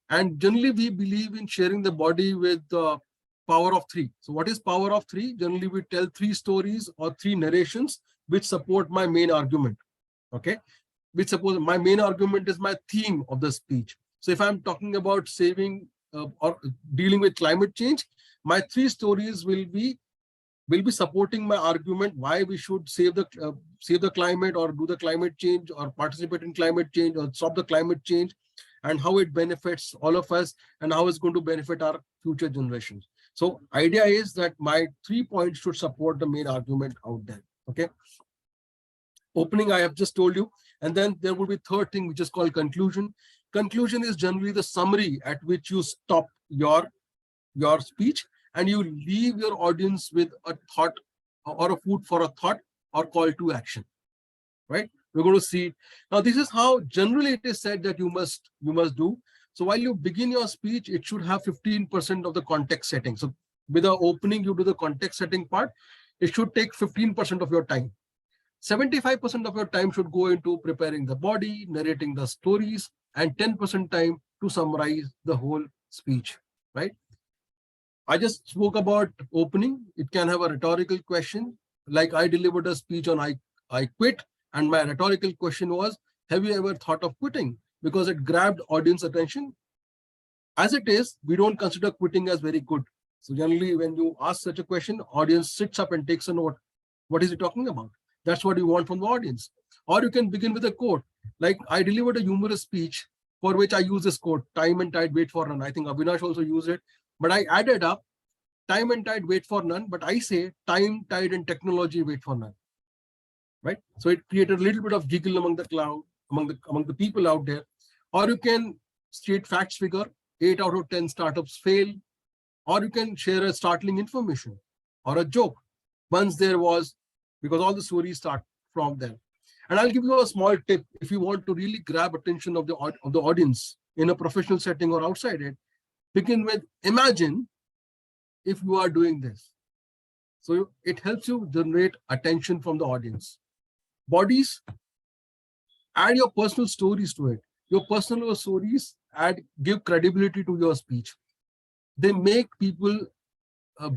And generally we believe in sharing the body with the power of three. So what is power of three? Generally we tell three stories or three narrations which support my main argument. Okay. Which suppose my main argument is my theme of the speech. So if I'm talking about saving or dealing with climate change, my three stories will be supporting my argument why we should save the climate or do the climate change or participate in climate change or stop the climate change, and how it benefits all of us and how it's going to benefit our future generations. So idea is that my 3 points should support the main argument out there. Okay. Opening, I have just told you. And then there will be third thing, which is called conclusion. Conclusion is generally the summary at which you stop your speech and you leave your audience with a thought or a food for a thought or call to action, right? We're going to see. Now, this is how generally it is said that you must do. So while you begin your speech, it should have 15% of the context setting. So with the opening, you do the context setting part. It should take 15% of your time. 75% of your time should go into preparing the body, narrating the stories, and 10% time to summarize the whole speech, right? I just spoke about opening. It can have a rhetorical question. Like I delivered a speech on I quit. And my rhetorical question was, have you ever thought of quitting? Because it grabbed audience attention. As it is, we don't consider quitting as very good. So generally, when you ask such a question, audience sits up and takes a note. What is he talking about? That's what you want from the audience. Or you can begin with a quote. Like I delivered a humorous speech for which I use this quote, time and tide wait for none. I think Avinash also used it. But I added up, time and tide wait for none, but I say time, tide, and technology wait for none. Right? So it created a little bit of giggle among the crowd, among the people out there. Or you can state facts figure, 8 out of 10 startups fail. Or you can share a startling information or a joke. Once there was, because all the stories start from there. And I'll give you a small tip if you want to really grab attention of the audience in a professional setting or outside it. Begin with imagine if you are doing this. So it helps you generate attention from the audience. Bodies, add your personal stories to it. Your personal stories give credibility to your speech. They make people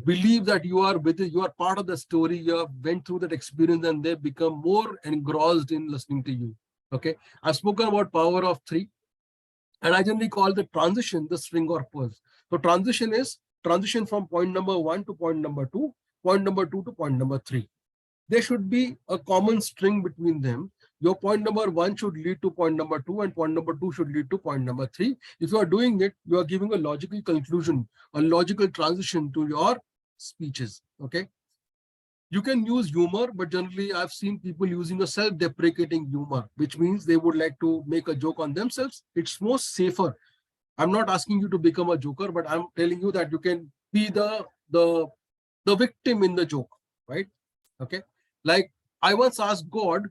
believe that you are with it, you are part of the story, you have went through that experience and they become more engrossed in listening to you. Okay. I've spoken about power of three. And I generally call the transition the string or pulse. So transition is transition from point number 1 to point number 2, point number 2 to point number 3. There should be a common string between them. Your point number 1 should lead to point number 2 and point number 2 should lead to point number 3. If you are doing it, you are giving a logical conclusion, a logical transition to your speeches. Okay. You can use humor, but generally I've seen people using a self-deprecating humor, which means they would like to make a joke on themselves. It's more safer. I'm not asking you to become a joker, but I'm telling you that you can be the victim in the joke, right? Okay. Like I once asked God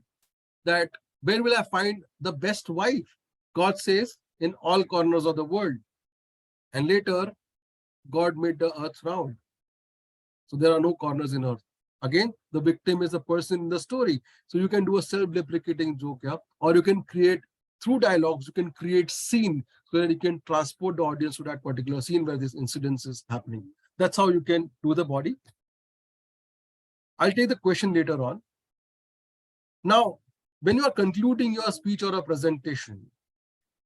that where will I find the best wife? God says in all corners of the world. And later, God made the earth round. So there are no corners in earth. Again, the victim is the person in the story. So you can do a self-deprecating joke, yeah, or you can create through dialogues. You can create scene so that you can transport the audience to that particular scene where this incident is happening. That's how you can do the body. I'll take the question later on. Now, when you are concluding your speech or a presentation,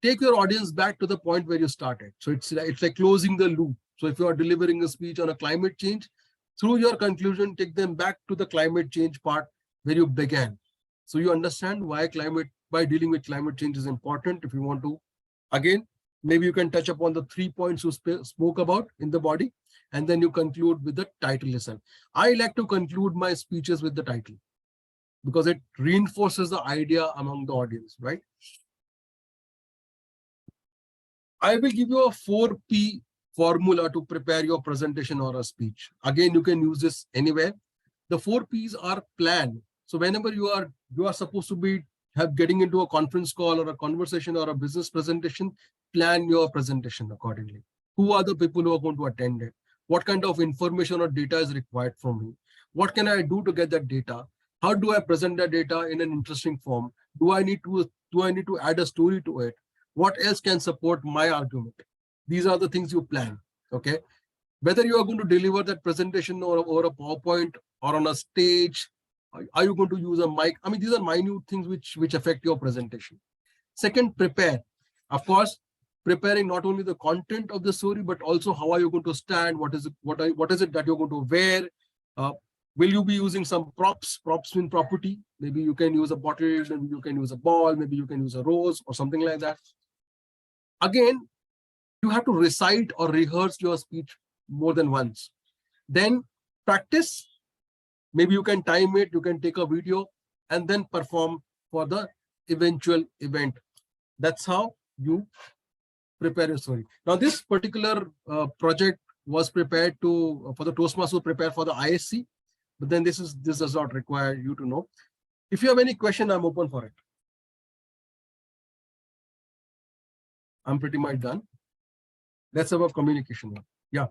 take your audience back to the point where you started. So it's like closing the loop. So if you are delivering a speech on a climate change, through your conclusion, take them back to the climate change part where you began. So you understand why dealing with climate change is important. If you want to, again, maybe you can touch upon the 3 points you spoke about in the body, and then you conclude with the title itself. I like to conclude my speeches with the title because it reinforces the idea among the audience, right? I will give you a 4P formula to prepare your presentation or a speech. Again, you can use this anywhere. The 4 Ps are plan. So whenever you are supposed to be getting into a conference call or a conversation or a business presentation, plan your presentation accordingly. Who are the people who are going to attend it? What kind of information or data is required from me? What can I do to get that data? How do I present that data in an interesting form? Do I need to add a story to it? What else can support my argument? These are the things you plan, okay? Whether you are going to deliver that presentation or a PowerPoint or on a stage, are you going to use a mic? I mean, these are minute things which affect your presentation. Second, prepare. Of course, preparing not only the content of the story, but also how are you going to stand? What is it that you're going to wear? Will you be using some props? Props mean property. Maybe you can use a bottle, maybe you can use a ball, maybe you can use a rose or something like that. Again, you have to recite or rehearse your speech more than once. Then practice. Maybe you can time it, you can take a video and then perform for the eventual event. That's how you prepare your story. Now, this particular project was prepared for the Toastmasters prepare for the ISC, but then this does not require you to know. If you have any question, I'm open for it. I'm pretty much done. Let's have a communication now. Yeah.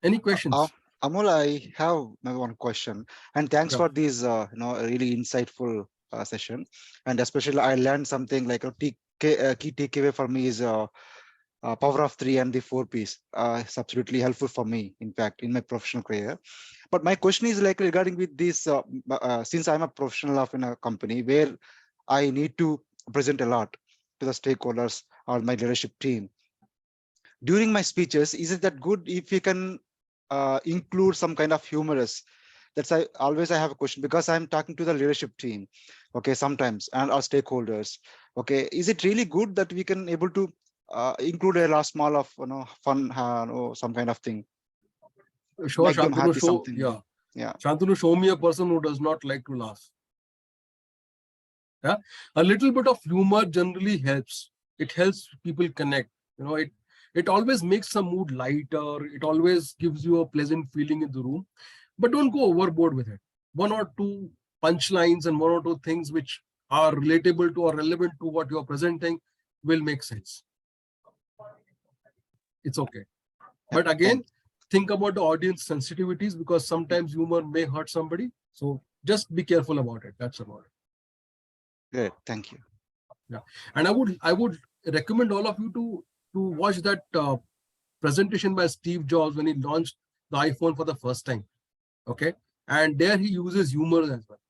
Any questions? Amol, I have maybe one question, and thanks for this really insightful session. And especially I learned something like a key takeaway for me is power of 3 and the 4 Ps. It's absolutely helpful for me, in fact, in my professional career. But my question is like regarding with this, since I'm a professional of in a company where I need to present a lot to the stakeholders or my leadership team. During my speeches, is it that good if you can include some kind of humorous? That's I have a question because I'm talking to the leadership team, okay, sometimes, and our stakeholders. Okay, is it really good that we can able to include a last small of fun or some kind of thing? Sure, make them Shantanu, happy, show, something. yeah. Shantanu, show me a person who does not like to laugh. Yeah, a little bit of humor generally helps. It helps people connect. It always makes the mood lighter. It always gives you a pleasant feeling in the room. But don't go overboard with it. 1 or 2 punchlines and 1 or 2 things which are relatable to or relevant to what you are presenting will make sense. It's okay. But again, think about the audience sensitivities because sometimes humor may hurt somebody. So just be careful about it. That's about it. Great, thank you. Yeah, and I would recommend all of you to watch that presentation by Steve Jobs when he launched the iPhone for the first time. Okay, and there he uses humor as well.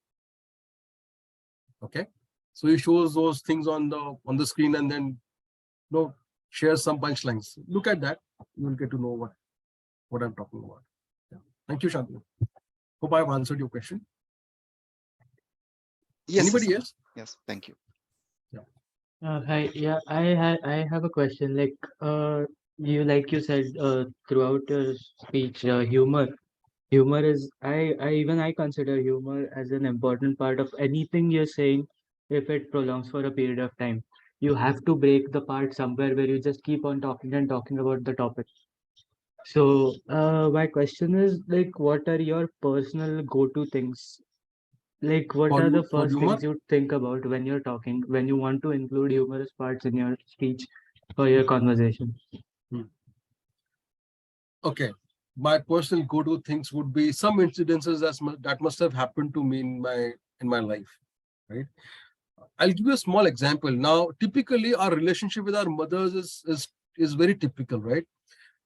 Okay, so he shows those things on the screen and then shares some punchlines. Look at that, you will get to know what I'm talking about. Yeah. Thank you, Shantanu. Hope I've answered your question. Yes. Anybody else? Yes, thank you. Hi, yeah, I have a question. Like you said throughout your speech, humor is I consider humor as an important part of anything you're saying. If it prolongs for a period of time, you have to break the part somewhere where you just keep on talking and talking about the topic. So my question is like, what are your personal go-to things? Like, what are the first humor? things you think about when you're talking, when you want to include humorous parts in your speech or your conversation? Okay. my personal go-to things would be some incidences that must have happened to me in my life, right? I'll give you a small example. Now, typically, our relationship with our mothers is very typical, right?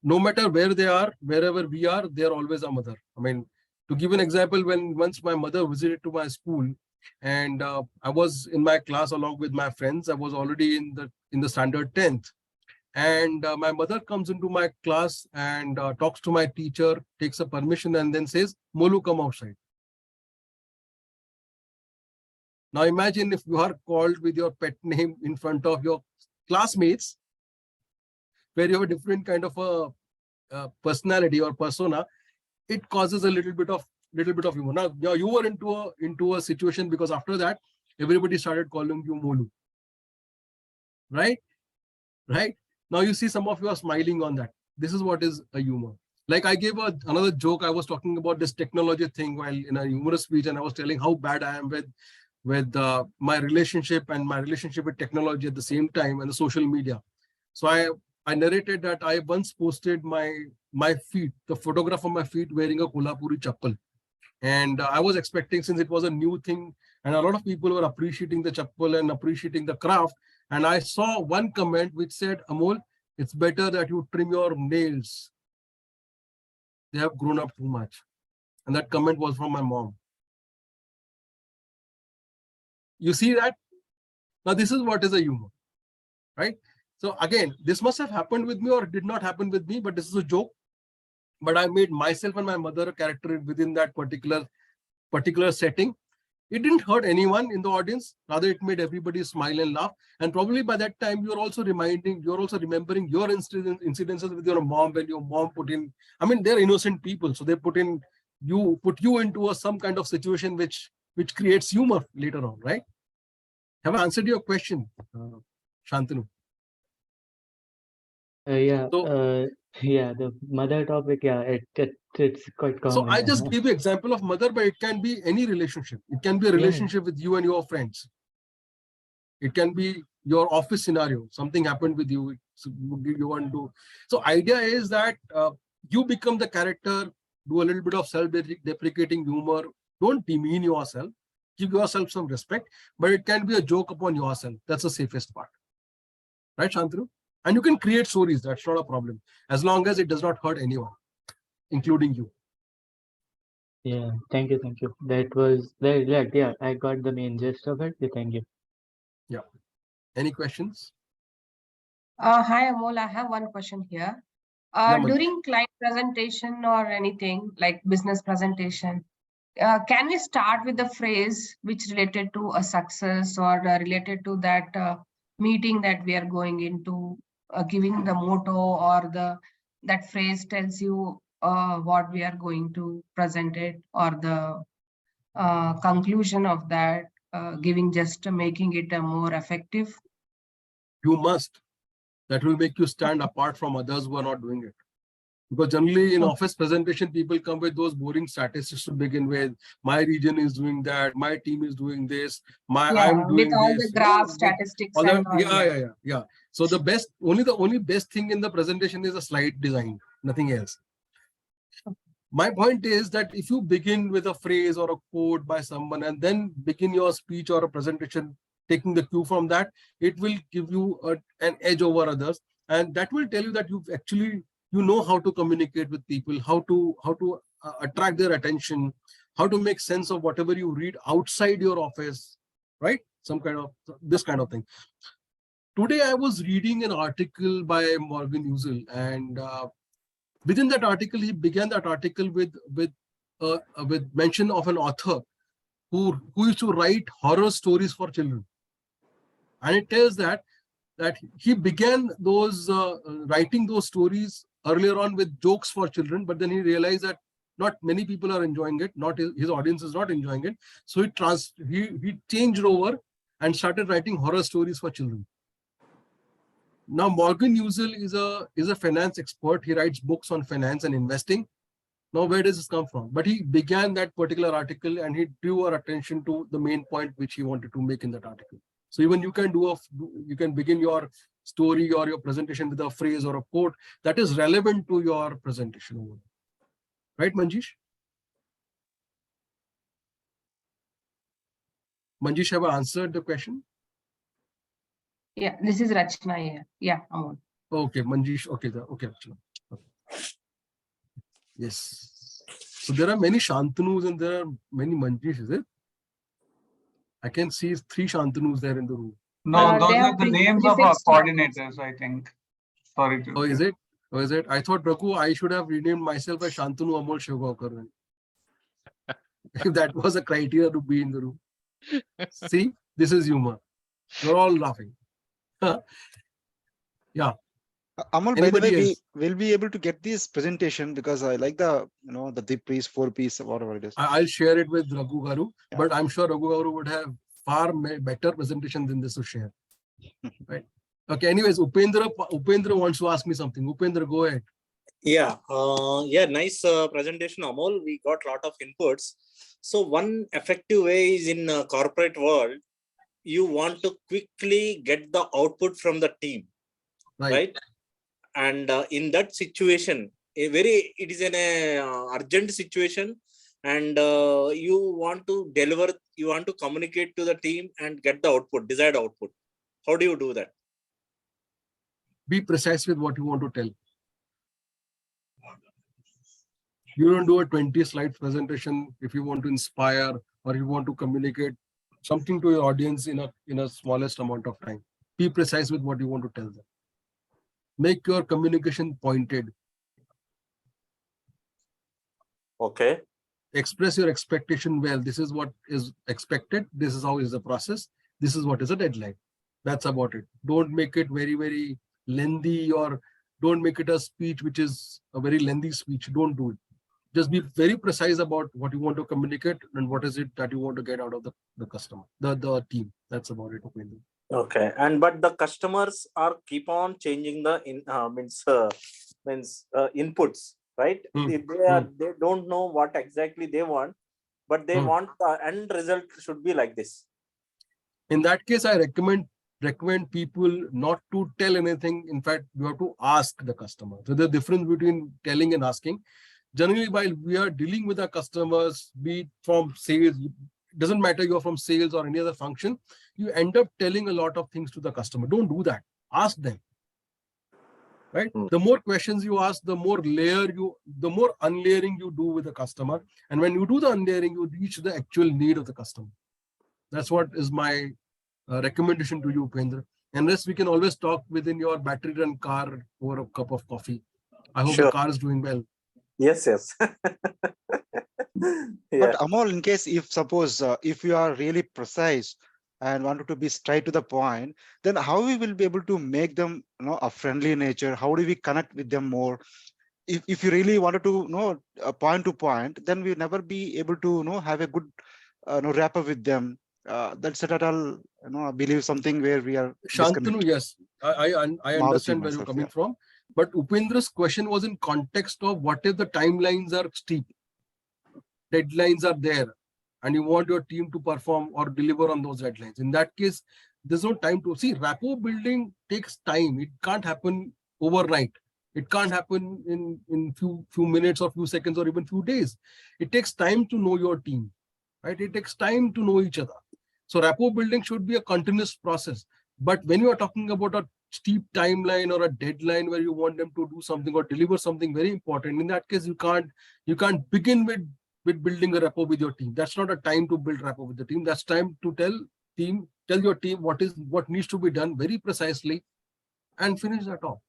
No matter where they are, wherever we are, they are always our mother. I mean, to give an example, when once my mother visited to my school, and I was in my class along with my friends, I was already in the standard 10th, and my mother comes into my class and talks to my teacher, takes a permission, and then says, "Molu, come outside." Now imagine if you are called with your pet name in front of your classmates, where you have a different kind of a personality or persona, it causes a little bit of humor. Now you were into a situation, because after that everybody started calling you Molu, right? Right? Now you see some of you are smiling on that. This is what is a humor. Like I gave another joke. I was talking about this technology thing while in a humorous speech, and I was telling how bad I am with my relationship and my relationship with technology at the same time, and the social media. So I narrated that I once posted my feet, the photograph of my feet wearing a Kolhapuri chappal. And I was expecting, since it was a new thing and a lot of people were appreciating the chappal and appreciating the craft. And I saw one comment which said, "Amol, it's better that you trim your nails. They have grown up too much." And that comment was from my mom. You see that? Now this is what is a humor, right? So again, this must have happened with me or it did not happen with me, but this is a joke. But I made myself and my mother a character within that particular setting. It didn't hurt anyone in the audience. Rather, it made everybody smile and laugh. And probably by that time, you're also remembering your incidences with your mom, when your mom put in, I mean, they're innocent people. So they put you into some kind of situation which creates humor later on, right? Have I answered your question, Shantanu? Yeah. So, Yeah. The mother topic. Yeah. It's quite common. so I just give you example of mother, but it can be any relationship. It can be a relationship with you and your friends. It can be your office scenario. Something happened with you. So you want to. So idea is that you become the character. Do a little bit of self-deprecating humor. Don't demean yourself. Give yourself some respect. But it can be a joke upon yourself. That's the safest part, right, Shantanu? And you can create stories. That's not a problem, as long as it does not hurt anyone, including you. Yeah. Thank you. Thank you. That was very glad. Yeah. I got the main gist of it. Thank you. Yeah. Any questions? Hi, Amol. I have one question here. Yeah, Manish. During client presentation or anything like business presentation, can we start with the phrase which related to a success or related to that meeting that we are going into, giving the motto or that phrase tells you what we are going to present it, or the conclusion of that, giving just making it a more effective? You must. That will make you stand apart from others who are not doing it. Because generally in office presentation, people come with those boring statistics to begin with. My region is doing that. My team is doing this. I'm doing with all this. the graph statistics and all. Yeah. So the only best thing in the presentation is a slide design, nothing else. My point is that if you begin with a phrase or a quote by someone and then begin your speech or a presentation taking the cue from that, it will give you an edge over others, and that will tell you that you know how to communicate with people, how to attract their attention, how to make sense of whatever you read outside your office, right? This kind of thing. Today I was reading an article by Morgan Housel, and within that article, he began that article with mention of an author who used to write horror stories for children, and it tells that he began those writing those stories earlier on with jokes for children, but then he realized that not many people are enjoying it, not his audience is not enjoying it, so he changed over and started writing horror stories for children. Now, Morgan Housel is a finance expert. He writes books on finance and investing. Now, where does this come from? But he began that particular article and he drew our attention to the main point which he wanted to make in that article. So even you can begin your story or your presentation with a phrase or a quote that is relevant to your presentation. Right, Manjeesh? Manjeesh, have I answered the question? Yeah, this is Rachna here. Yeah, Amol. Okay, Manjeesh. Okay, okay. Yes. So there are many Shantanus and there are many Manjeesh, is it? I can see 3 Shantanus there in the room. No, those They are have the names of our prefixed coordinators, I think. Sorry to. Oh, is it? Oh, is it? I thought, Raghu, I should have renamed myself as Shantanu Amol Shivgaonkar. If that was a criteria to be in the room. See, this is humor. You're all laughing. Yeah. Amol, by the Anybody way, else? we will be able to get this presentation because I like the, the 3 piece, 4 piece, whatever it is. I'll share it with Raghu Garu, but I'm sure Raghu Garu would have far better presentation than this to share. Right. Okay. Anyways, Upendra wants to ask me something. Upendra, go ahead. Yeah, nice presentation, Amol. We got a lot of inputs. So one effective way is in corporate world, you want to quickly get the output from the team, right? And in that situation, it is an urgent situation, and you want to deliver, you want to communicate to the team and get the output, desired output. How do you do that? Be precise with what you want to tell. You don't do a 20-slide presentation if you want to inspire or you want to communicate something to your audience in a smallest amount of time. Be precise with what you want to tell them. Make your communication pointed. Okay. Express your expectation well. This is what is expected. This is how is the process. This is what is the deadline. That's about it. Don't make it very, very lengthy, or don't make it a speech which is a very lengthy speech. Don't do it. Just be very precise about what you want to communicate and what is it that you want to get out of the customer, the team. That's about it. Okay, and but the customers are keep on changing the inputs, right? They don't know what exactly they want, but they want the end result should be like this. In that case, I recommend people not to tell anything. In fact, you have to ask the customer. So the difference between telling and asking. Generally, while we are dealing with our customers, be it from sales, it doesn't matter you're from sales or any other function, you end up telling a lot of things to the customer. Don't do that. Ask them. Right? The more questions you ask, the more unlayering you do with the customer. And when you do the unlayering, you reach the actual need of the customer. That's what is my recommendation to you, Upendra. Unless we can always talk within your battery run car over a cup of coffee. I hope the car is doing well. Yes. But Amol, in case if suppose if you are really precise and wanted to be straight to the point, then how we will be able to make them a friendly nature? How do we connect with them more? If you really wanted to know point to point, then we never be able to have a good wrap up with them. That's at all. I believe something where we are. Shantanu, yes, I understand where you're coming from. But Upendra's question was in context of what if the timelines are steep, deadlines are there, and you want your team to perform or deliver on those deadlines. In that case, there's no time to see. Rapport building takes time. It can't happen overnight. It can't happen in few minutes or few seconds or even few days. It takes time to know your team, right? It takes time to know each other. So rapport building should be a continuous process. But when you are talking about a steep timeline or a deadline where you want them to do something or deliver something very important, in that case, you can't begin with building a rapport with your team. That's not a time to build rapport with the team. That's time to tell your team what needs to be done very precisely and finish that off.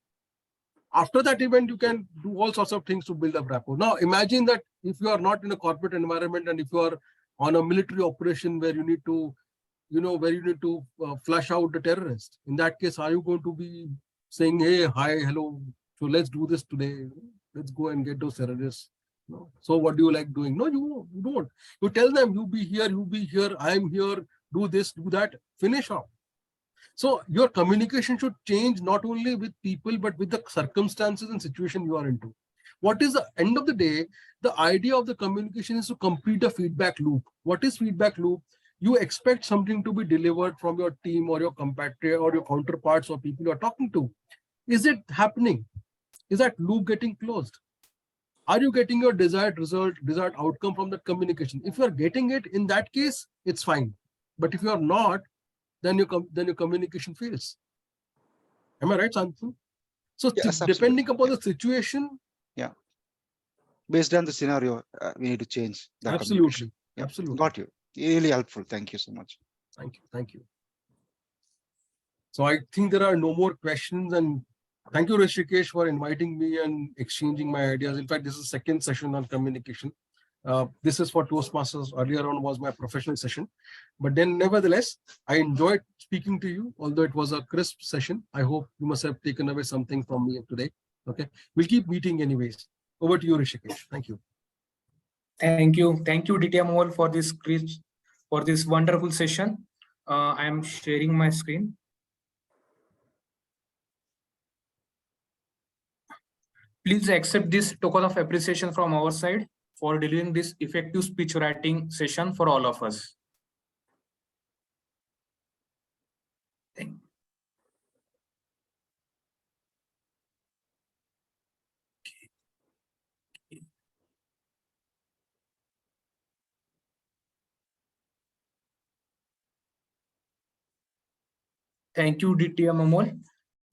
After that event, you can do all sorts of things to build up rapport. Now, imagine that if you are not in a corporate environment and if you are on a military operation where you need to flush out the terrorist. In that case, are you going to be saying, hey, hi, hello, so let's do this today. Let's go and get those terrorists. No. So what do you like doing? No, you don't. You tell them, you be here, I'm here, do this, do that, finish off. So your communication should change not only with people, but with the circumstances and situation you are into. What is the end of the day? The idea of the communication is to complete a feedback loop. What is feedback loop? You expect something to be delivered from your team or your competitor or your counterparts or people you are talking to. Is it happening? Is that loop getting closed? Are you getting your desired result, desired outcome from that communication? If you are getting it, in that case, it's fine. But if you are not, then your communication fails. Am I right, Santanu? So Yes, depending upon the situation. Yeah. Based on the scenario, we need to change the Absolutely. communication. Yeah. Absolutely. Got you. Really helpful. Thank you so much. Thank you. Thank you. So I think there are no more questions, and thank you, Rishikesh, for inviting me and exchanging my ideas. In fact, this is the second session on communication. This is for Toastmasters. Earlier on was my professional session, but then nevertheless, I enjoyed speaking to you, although it was a crisp session. I hope you must have taken away something from me today. Okay, we'll keep meeting anyways. Over to you, Rishikesh. Thank you. Thank you, DTM Amol, for this wonderful session. I am sharing my screen. Please accept this token of appreciation from our side for delivering this effective speech writing session for all of us. Thank you. Thank you, DTM Amol.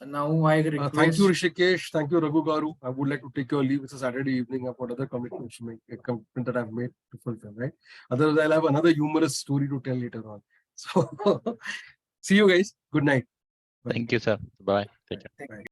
Now I request. Thank you, Rishikesh. Thank you, Raghu Garu. I would like to take your leave. It's a Saturday evening. I've got other commitments to make, a commitment that I've made to fulfill, right? Otherwise, I'll have another humorous story to tell later on. So, see you guys. Good night. Thank you, sir. Bye. Take care. Bye.